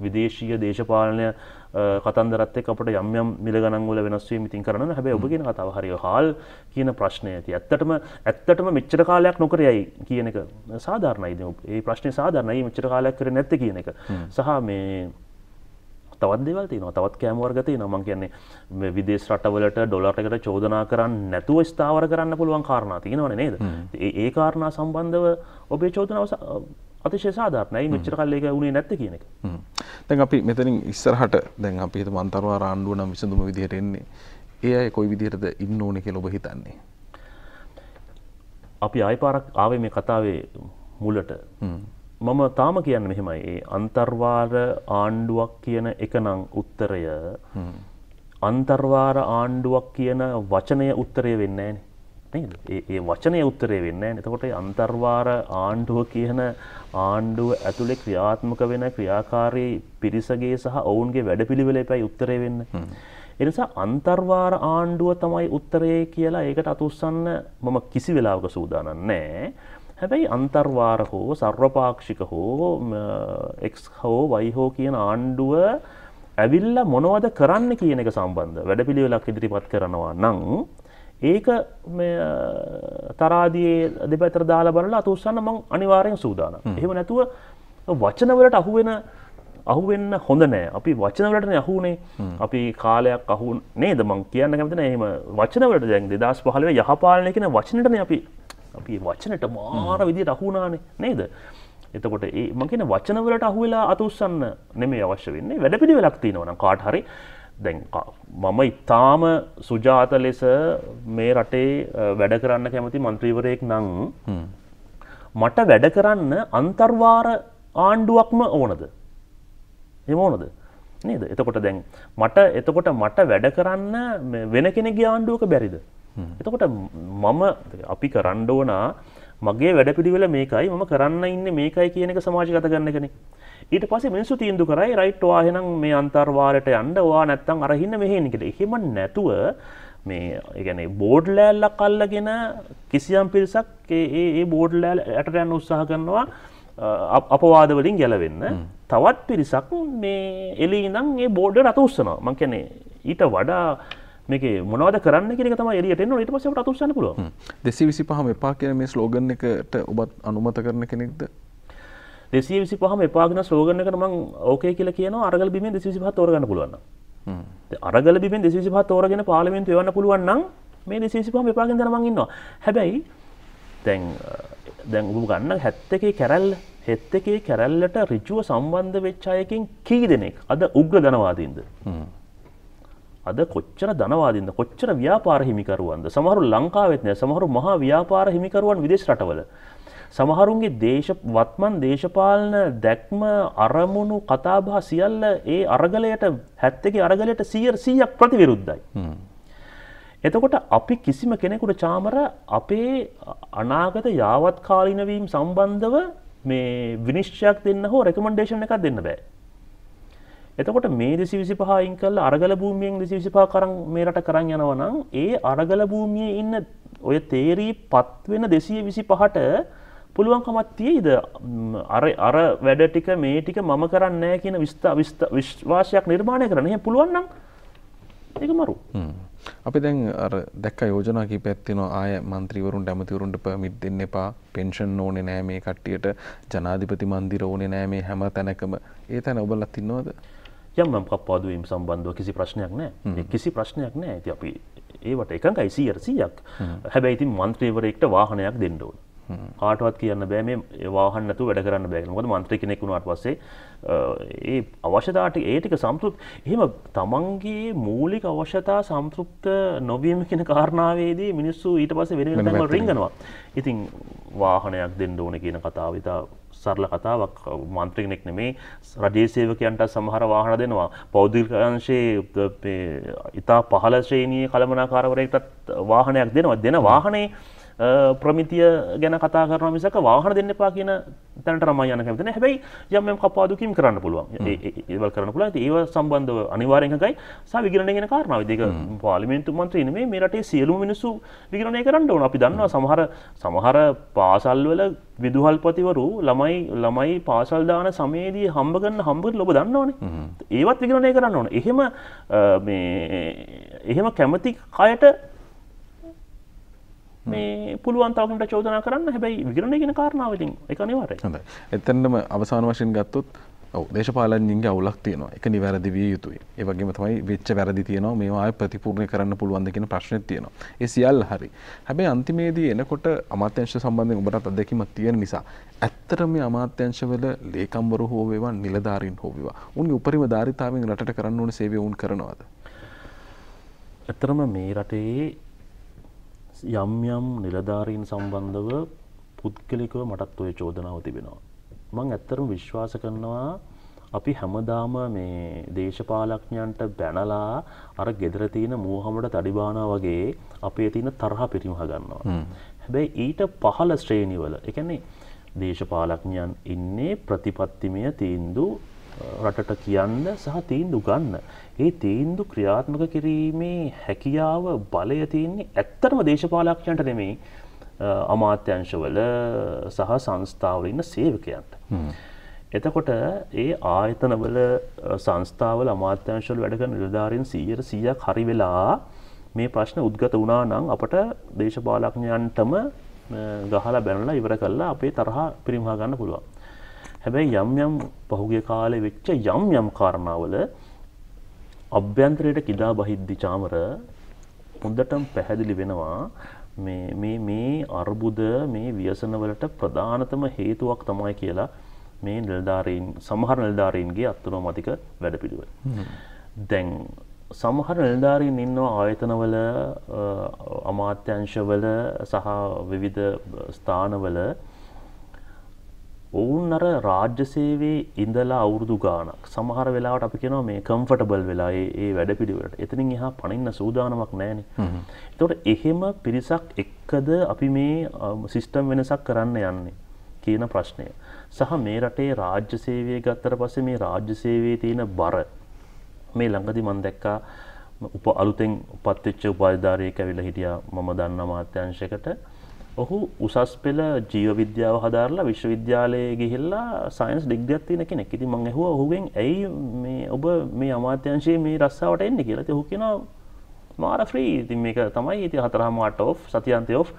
විදේශීය දේශපාලන කතන්දරත් එක්ක අපිට යම් යම් මිල ගණන් වල වෙනස් වීම ඉතින් කරන්න. හැබැයි ඔබ කියන කතාව හරිය. හාල් කියන ප්‍රශ්නය ඇති. ඇත්තටම මෙච්චර කාලයක් නොකර යයි කියන එක සාධාරණයි. ඒ ප්‍රශ්නේ සාධාරණයි. මෙච්චර කාලයක් කරේ නැත්තේ කියන එක. සහ මේ තවත් දේවල් තියෙනවා. තවත් කෑම වර්ග තියෙනවා. මම කියන්නේ මේ විදේශ රටවලට ඩොලර් එකට චෝදනා කරන්නේ නැතුව ස්ථාවර කරන්න පුළුවන් කාරණා තියෙනවනේ නේද? ඒ කාරණා සම්බන්ධව ඔබේ චෝදනාව අතිශය සාධාරණයි. මෙච්චර කල් ඒක වුණේ නැත්තේ කියන එක. දැන් අපි මෙතනින් ඉස්සරහට දැන් අපි හිතමු අන්තර්වාර ආණ්ඩුව නම් විසඳුම විදිහට එන්නේ. ඒ අය කොයි විදිහටද ඉන්න ඕනේ කියලා ඔබ හිතන්නේ? අපි ආයෙ පාරක් ආවේ මේ කතාවේ මුලට. මම තාම කියන්නේ මෙහෙමයි. ඒ අන්තර්වාර ආණ්ඩුවක් කියන එක නම් උත්තරය අන්තර්වාර ආණ්ඩුවක් කියන වචනය උත්තරය වෙන්නේ නැහැ නේද? ඒ වචනය උත්තරය වෙන්නේ නැහැ. එතකොට අන්තර්වාර ආණ්ඩුව කියන ආණ්ඩුව ඇතුලේ ක්‍රියාත්මක වෙන ක්‍රියාකාරී පිරිසගේ සහ ඔවුන්ගේ වැඩපිළිවෙලෙපයි උත්තරය වෙන්නේ. ඒ නිසා අන්තර්වාර ආණ්ඩුව තමයි උත්තරය කියලා ඒකට අතුස්සන්න මම කිසි වෙලාවක සූදානම් නැහැ. හැබැයි අන්තර්වාර හෝ සර්වපාක්ෂික හෝ X හෝ Y හෝ කියන ආණ්ඩුව ඇවිල්ලා මොනවද කරන්න කියන එක සම්බන්ධ වැඩපිළිවෙලක් ඉදිරිපත් කරනවා නම් ඒක තරාදියේ දෙපැත්තට දාලා බලලා අතුස්සන්න මම අනිවාර්යෙන් සූදානම්. එහෙම නැතුව වචන වලට අහුවෙන්න හොඳ නෑ. අපි වචන වලටනේ අහුුනේ. අපි කාලයක් අහු නේද? මං කියන්න කැමති නෑ. එහෙම වචන වලට දැන් 2015 යහපාලනය කියන වචනෙටනේ අපි වචනට මාර විදියට අහු වුණානේ නේද? එතකොට මම කියන වචන වලට අහු වෙලා අතුස්සන්න නෙමෙයි අවශ්‍ය වෙන්නේ. වැඩපිළිවෙලක් තියෙනවා නම් කාට හරි දැන් මම ඊටාම සුජාත ලෙස මේ රටේ වැඩ කරන්න කැමති മന്ത്രിවරයෙක් නම් මට වැඩ කරන්න අන්තර්වාර ආණ්ඩුවක්ම ඕනද? එහෙම ඕනද? නේද? එතකොට දැන් මට වැඩ කරන්න වෙන කෙනෙක්ගේ ආණ්ඩුවක බැරිද? එතකොට අපි කරන්න ඕන මගේ වැඩපිළිවෙල මේකයි මම කරන්න ඉන්නේ මේකයි කියන එක සමාජගත කරන එකනේ. ඊට පස්සේ මිනිස්සු තීන්දුව කරයි රයිට් ඔයා එහෙනම් මේ අන්තර්වාරයට යන්න ඔයා නැත්තම් අර හින්න මෙහෙ ඉන්න කියලා. එහෙම නැතුව මේ ඒ කියන්නේ බෝඩ් ලෑල්ලක් අල්ලගෙන කිසියම් පිරිසක් ඒ බෝඩ් ලෑල්ල යටට යන්න උත්සාහ කරනවා අපවාද වලින් ගැලවෙන්න. තවත් පිරිසක් මේ එළියේ ඉඳන් ඒ බෝඩ් එකට අත උස්සනවා. මම කියන්නේ ඊට වඩා මේකේ මොනවද කරන්න කියන එක තමයි එළියට එන්න ඕනේ. ඊට පස්සේ අපිට අතුස්සන්න පුළුවන්. 225ම එපා කියන මේ ස්ලෝගන් එකට ඔබත් අනුමත කරන කෙනෙක්ද? 225ම එපා කියන ස්ලෝගන් එකට මම ඕකේ කියලා කියනවා. අරගල බිමෙන් 225 තෝරගන්න පුළුවන් නම්. අරගල බිමෙන් 225 තෝරගෙන පාර්ලිමේන්තු එවන්න පුළුවන් නම් මේ 225ම එපා කියන දන මම ඉන්නවා. හැබැයි දැන් ඔබ ගන්න 71 කැරැල්ල 71 කැරැල්ලට ඍජුව සම්බන්ධ වෙච්ච අයකින් කී දෙනෙක් අද උග්‍ර ධනවාදීන්ද? අද කොච්චර ධනවාදීන්ද කොච්චර ව්‍යාපාර හිමිකරුවන්ද? සමහරු ලංකාවෙත් නෑ, සමහරු මහා ව්‍යාපාර හිමිකරුවන් විදේශ රටවල. සමහරුන්ගේ වත්මන් දේශපාලන දැක්ම අරමුණු කතාබහ සියල්ල ඒ අරගලයට 71 අරගලයට 100% ප්‍රතිවිරුද්ධයි. එතකොට අපි කිසිම කෙනෙකුට චාමර අපේ අනාගත යාවත් කාලීන වීම සම්බන්ධව මේ විනිශ්චයක් දෙන්න හෝ රෙකමෙන්ඩේෂන් එකක් දෙන්න බෑ. එතකොට මේ 225 අයින් කරලා අරගල භූමියෙන් 225 කරන් මේ රට කරන් යනවා නම් ඒ අරගල භූමියේ ඉන්න ඔය තේරීපත් වෙන 225ට පුළුවන්කමක් තියෙයිද අර වැඩ ටික මේ ටික මම කරන්නේ නැහැ කියන විශ්වාසයක් නිර්මාණය කරන්න. එහෙම පුළුවන් නම් ඒක මරු. අපි දැන් අර දැක්ක යෝජනා කීපයක් තියෙනවා. ආය മന്ത്രിවරුන්ට ඇමතිවරුන්ට පර්මිට් දෙන්න එපා, පෙන්ෂන් ඕනේ නැහැ මේ කට්ටියට, ජනාධිපති මන්දිර ඕනේ නැහැ මේ හැම තැනකම. ඒ තැන ඔබලත් ඉන්නවද? යම් කප්පාදු වීම සම්බන්ධව කිසි ප්‍රශ්නයක් නැහැ. කිසි ප්‍රශ්නයක් නැහැ. ඉතින් අපි ඒවට එකඟයි 100%ක්. හැබැයි ඉතින් മന്ത്രിවරයෙක්ට වාහනයක් දෙන්න ඕනේ. කාටවත් කියන්න බෑ මේ වාහන නැතුව වැඩ කරන්න බෑ කියලා. මොකද മന്ത്രി කෙනෙක් වුණාට පස්සේ ඒ අවශ්‍යතා ටික ඒ ටික සම්පූර්ණ එහෙම තමන්ගේ මූලික අවශ්‍යතා සම්පූර්ණ නොවීම කියන කාරණාවේදී මිනිස්සු ඊට පස්සේ වෙන වෙන තැන් වල රිංගනවා. ඉතින් වාහනයක් දෙන්න ඕනේ කියන කතාව ඉතා සරල කතාවක්. മന്ത്രി කෙනෙක් නෙමේ රජයේ සේවකයන්ට සමහර වාහන දෙනවා. පෞද්ගලික අංශයේ ඉතා පහළ ශ්‍රේණියේ කළමනාකාරවරයෙක්ට වාහනයක් දෙනවා. දෙන වාහනේ ප්‍රමිතිය ගැන කතා කරනවා මිසක වාහන දෙන්න එපා කියන තැනට තමයි යන්න කැමති නැහැ. හැබැයි යම් කප්පාදු කිම් කරන්න පුළුවන්. ඒවල් කරන්න පුළුවන්. ඉතින් ඒව සම්බන්ධව අනිවාර්යෙන් එකයි සහ විගණනය ගැන කාරණාව. ඒක පාර්ලිමේන්තු මන්ත්‍රී නෙමෙයි මේ රටේ සියලුම මිනිස්සු විගණනය කරන්න ඕන. අපි දන්නවා සමහර පාසල් වල විදුහල්පතිවරු ළමයි පාසල් දාන සමයේදී හම්බ කරන ඔබ දන්නවනේ. ඒවත් විගණනය කරන්න ඕන. එහෙම කැමති කයට මේ පුළුවන් තව කෙනෙකුට චෝදනා කරන්න. හැබැයි විගණනය කියන කාරණාව ඉතින් ඒක අනිවාර්යයි. හොඳයි. එතනම අවසාන වශයෙන් ගත්තොත් ඔව් දේශපාලඥයින්ගේ අවුලක් තියෙනවා. ඒක නිවැරදි විය යුතුයි. ඒ වගේම තමයි වෙච්ච වැරදි තියෙනවා. මේවා ආයෙ ප්‍රතිපූර්ණ කරන්න පුළුවන්ද කියන ප්‍රශ්නෙත් තියෙනවා. ඒ සියල්ල හරි. හැබැයි අන්තිමේදී එනකොට අමාත්‍යාංශ සම්බන්ධයෙන් ඔබට අත්දැකීමක් තියෙන නිසා ඇත්තටම මේ අමාත්‍යාංශවල ලේකම්වරු හෝ වේවා නිලධාරීන් හෝ වේවා උන්ගේ උපරිම ධාරිතාවෙන් රටට කරන්න ඕන සේවය උන් කරනවද? ඇත්තටම මේ රටේ යම් නිලධාරීන් සම්බන්ධව පුද්ගලිකව මටත් ඔය චෝදනාව තිබෙනවා. මම ඇත්තටම විශ්වාස කරනවා අපි හැමදාම මේ දේශපාලඥයන්ට බැනලා අර gedara තියෙන මෝහමඩ තඩිබානා වගේ අපේ තියෙන තරහ පිරිමහ ගන්නවා. හැබැයි ඊට පහළ ශ්‍රේණිවල ඒ කියන්නේ දේශපාලඥයන් ඉන්නේ ප්‍රතිපත්තිමය තීන්දුව රටට කියන්න සහ තීන්දුව ගන්න. ඒ තීන්දුව ක්‍රියාත්මක කිරීමේ හැකියාව බලය තියෙන්නේ ඇත්තටම දේශපාලඥයන්ට නෙමෙයි අමාත්‍යාංශවල සහ සංස්ථාවල ඉන්න සේවකයන්ට. එතකොට ඒ ආයතනවල සංස්ථාවල අමාත්‍යාංශවල වැඩ කරන නිලධාරීන් 100%ක් හරි වෙලා මේ ප්‍රශ්න උද්ගත වුණා නම් අපට දේශපාලඥයන්ටම ගහලා බැනලා ඉවර කළා අපේ තරහ පිරිමහ ගන්න පුළුවන්. හැබැයි යම් පහුගිය කාලේ වෙච්ච යම් කාරණාවල අභ්‍යන්තරයට කිදා බහිද්දි චාමර හොඳටම පැහැදිලි වෙනවා මේ අර්බුද මේ ව්‍යසන වලට ප්‍රධානතම හේතුවක් තමයි කියලා මේ නිලධාරීන් සමහර නිලධාරීන්ගේ අත්නොමතික වැඩපිළිවෙල. දැන් සමහර නිලධාරීන් ඉන්නවා ආයතනවල අමාත්‍යාංශවල සහ විවිධ ස්ථානවල ඔවුන් අර රාජ්‍ය සේවයේ ඉඳලා අවුරුදු ගාණක් සමහර වෙලාවට අපි කියනවා මේ කම්ෆර්ටබල් වෙලා ඒ වැඩපිළිවෙලට එතනින් එහා පණින්න සූදානමක් නැහැනේ. ඒතකොට එහෙම පිරිසක් එක්කද අපි මේ සිස්ටම් වෙනසක් කරන්න යන්නේ කියන ප්‍රශ්නය. සහ මේ රටේ රාජ්‍ය සේවය ගත්තට පස්සේ මේ රාජ්‍ය සේවයේ තියෙන බර මේ ළඟදී මම දැක්කා අලුතෙන් උපත් වෙච්ච උපාධිධාරියෙක් ඇවිල්ලා හිටියා මම දන්න අමාත්‍යාංශයකට. ඔහු උසස් පෙළ ජීව විද්‍යාව හදාarලා විශ්වවිද්‍යාලයේ ගිහිල්ලා සයන්ස් ඩිග්‍රියක් තියෙන කෙනෙක්. ඉතින් මම ඇහුවා ඔහුගෙන් ඇයි මේ ඔබ මේ අමාත්‍යාංශයේ මේ රස්සාවට එන්නේ කියලා. ඉතින් ඔහු කියනවා මාර ෆ්‍රී. ඉතින් මේක තමයි ඉතින් 4:00ට ඔෆ් සතියාන්තේ ඔෆ්.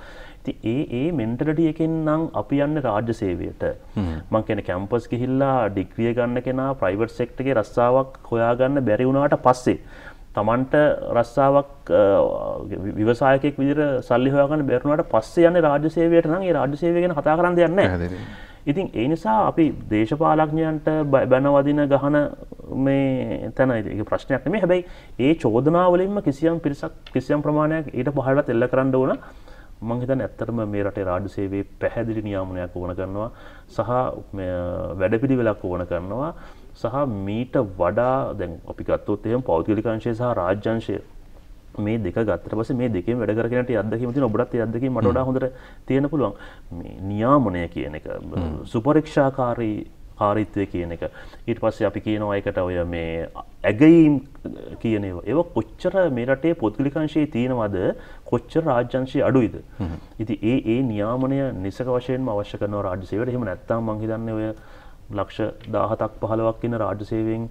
ඉතින් ඒ මෙන්ටලිටි එකෙන් නම් අපි යන්නේ රාජ්‍ය සේවයට. මම කියන්නේ කැම්පස් ගිහිල්ලා ඩිග්‍රිය ගන්න කෙනා ප්‍රයිවට් සෙක්ටර් එකේ රස්සාවක් හොයාගන්න බැරි වුණාට පස්සේ තමන්ට රස්සාවක් ව්‍යවසායකයෙක් විදිහට සල්ලි හොයාගන්න බැරි වුණාට පස්සේ යන්නේ රාජ්‍ය සේවයට නම් ඒ රාජ්‍ය සේවය ගැන කතා කරන්න දෙයක් නැහැ. ඉතින් ඒ නිසා අපි දේශපාලඥයන්ට බැන වදින ගහන මේ තැන ඒක ප්‍රශ්නයක් නෙමෙයි. හැබැයි ඒ චෝදනාවලින්ම කිසියම් පිරිසක් කිසියම් ප්‍රමාණයක් ඊට පහළට එල්ල කරන්න ඕන. මම හිතන්නේ ඇත්තටම මේ රටේ රාජ්‍ය සේවයේ පැහැදිලි නියාමනයක් ඕන කරනවා සහ වැඩපිළිවෙලක් ඕන කරනවා සහ මීට වඩා දැන් අපි ගත්තොත් එහෙම පෞද්ගලික අංශය සහ රාජ්‍ය අංශය මේ දෙක ගත්තට පස්සේ මේ දෙකෙන් වැඩ කරගෙන යන අත්දැකීම තියෙන ඔබටත් ඒ අත්දැකීම මට වඩා හොඳට තියෙන්න පුළුවන්. මේ නියාමනය කියන එක සුපරීක්ෂාකාරීත්වය කියන එක ඊට පස්සේ අපි කියනවා ඒකට ඔය මේ ඇගීම් කියන ඒවා ඒව කොච්චර මේ රටේ පෞද්ගලික අංශයේ තියෙනවද කොච්චර රාජ්‍ය අංශයේ අඩුයිද. ඉතින් ඒ නියාමනය නිසක වශයෙන්ම අවශ්‍ය කරනවා රාජ්‍ය සේවයට. එහෙම නැත්නම් මං හිතන්නේ ඔය ලක්ෂ 17ක් 15ක් ඉන්න රාජ්‍ය සේවයෙන්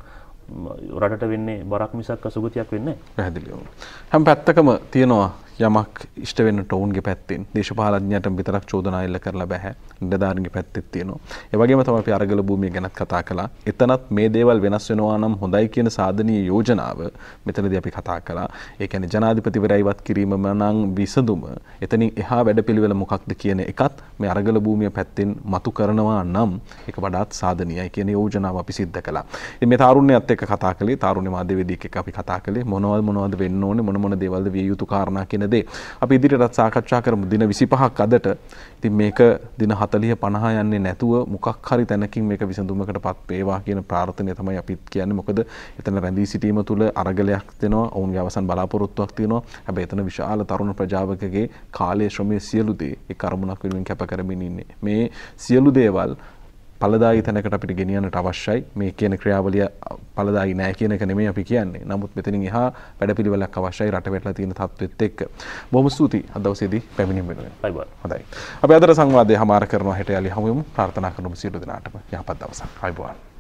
රටට වෙන්නේ බරක් මිසක් අසුගතියක් වෙන්නේ නැහැ. පැහැදිලිව. හැම පැත්තකම තියෙනවා යමක් ඉෂ්ට වෙන්නට ඔවුන්ගේ පැත්තෙන්. දේශපාලඥයන්ට විතරක් චෝදනා එල්ල කරලා බෑ. නිලධාරීන්ගේ පැත්තෙත් තියෙනවා. ඒ වගේම තමයි අපි අරගල භූමිය ගැනත් කතා කළා. එතනත් මේ දේවල් වෙනස් වෙනවා නම් හොඳයි කියන සාධනීය යෝජනාව මෙතනදී අපි කතා කළා. ඒ කියන්නේ ජනාධිපතිවරයා ඉවත් කිරීමම නම් විසඳුම. එතනින් එහා වැඩපිළිවෙල මොකක්ද කියන එකත් මේ අරගල භූමිය පැත්තෙන් මතු කරනවා නම් ඒක වඩාත් සාධනීයයි කියන යෝජනාව අපි සිද්ධ කළා. ඉතින් මේ තාරුණ්‍යයත් එක්ක කතා කළේ තාරුණ්‍ය මාධ්‍යවේදියෙක් එක්ක අපි කතා කළේ මොනවද වෙන්න ඕනේ මොන දේවල්ද විය යුතු කාරණා කියන දේ. අපි ඉදිරියටත් සාකච්ඡා කරමු. දින 25ක් අදට. ඉතින් මේක දින 40 50 යන්නේ නැතුව මොකක් හරි තැනකින් මේක විසඳුමකටපත් වේවා කියන ප්‍රාර්ථනය තමයි අපි කියන්නේ. මොකද එතන රැඳී සිටීම තුළ අරගලයක් දෙනවා. ඔවුන්ගේ අවසන් බලාපොරොත්තුවක් තියෙනවා. හැබැයි එතන විශාල තරුණ ප්‍රජාවකගේ කාලයේ ශ්‍රමයේ සියලු දේ ඒ කර්මණක් වෙනුවෙන් කැප කරමින් ඉන්නේ. මේ සියලු දේවල් ඵලදායී තැනකට අපිට ගෙනියන්නට අවශ්‍යයි. මේ කියන ක්‍රියාවලිය ඵලදායී නෑ කියන එක නෙමෙයි අපි කියන්නේ. නමුත් මෙතනින් එහා වැඩපිළිවෙලක් අවශ්‍යයි රට වැටලා තියෙන තත්ත්වෙත් එක්ක. බොහොම ස්තුතියි අද දවසේදී පැමිණීම වෙනුවෙන්. හොඳයි. අපි අදට සංවාදය හමාර කරනවා. හෙට යලි හමු වෙමු. ප්‍රාර්ථනා කරමු සියලු දෙනාටම යහපත් දවසක්. ආයුබෝවන්.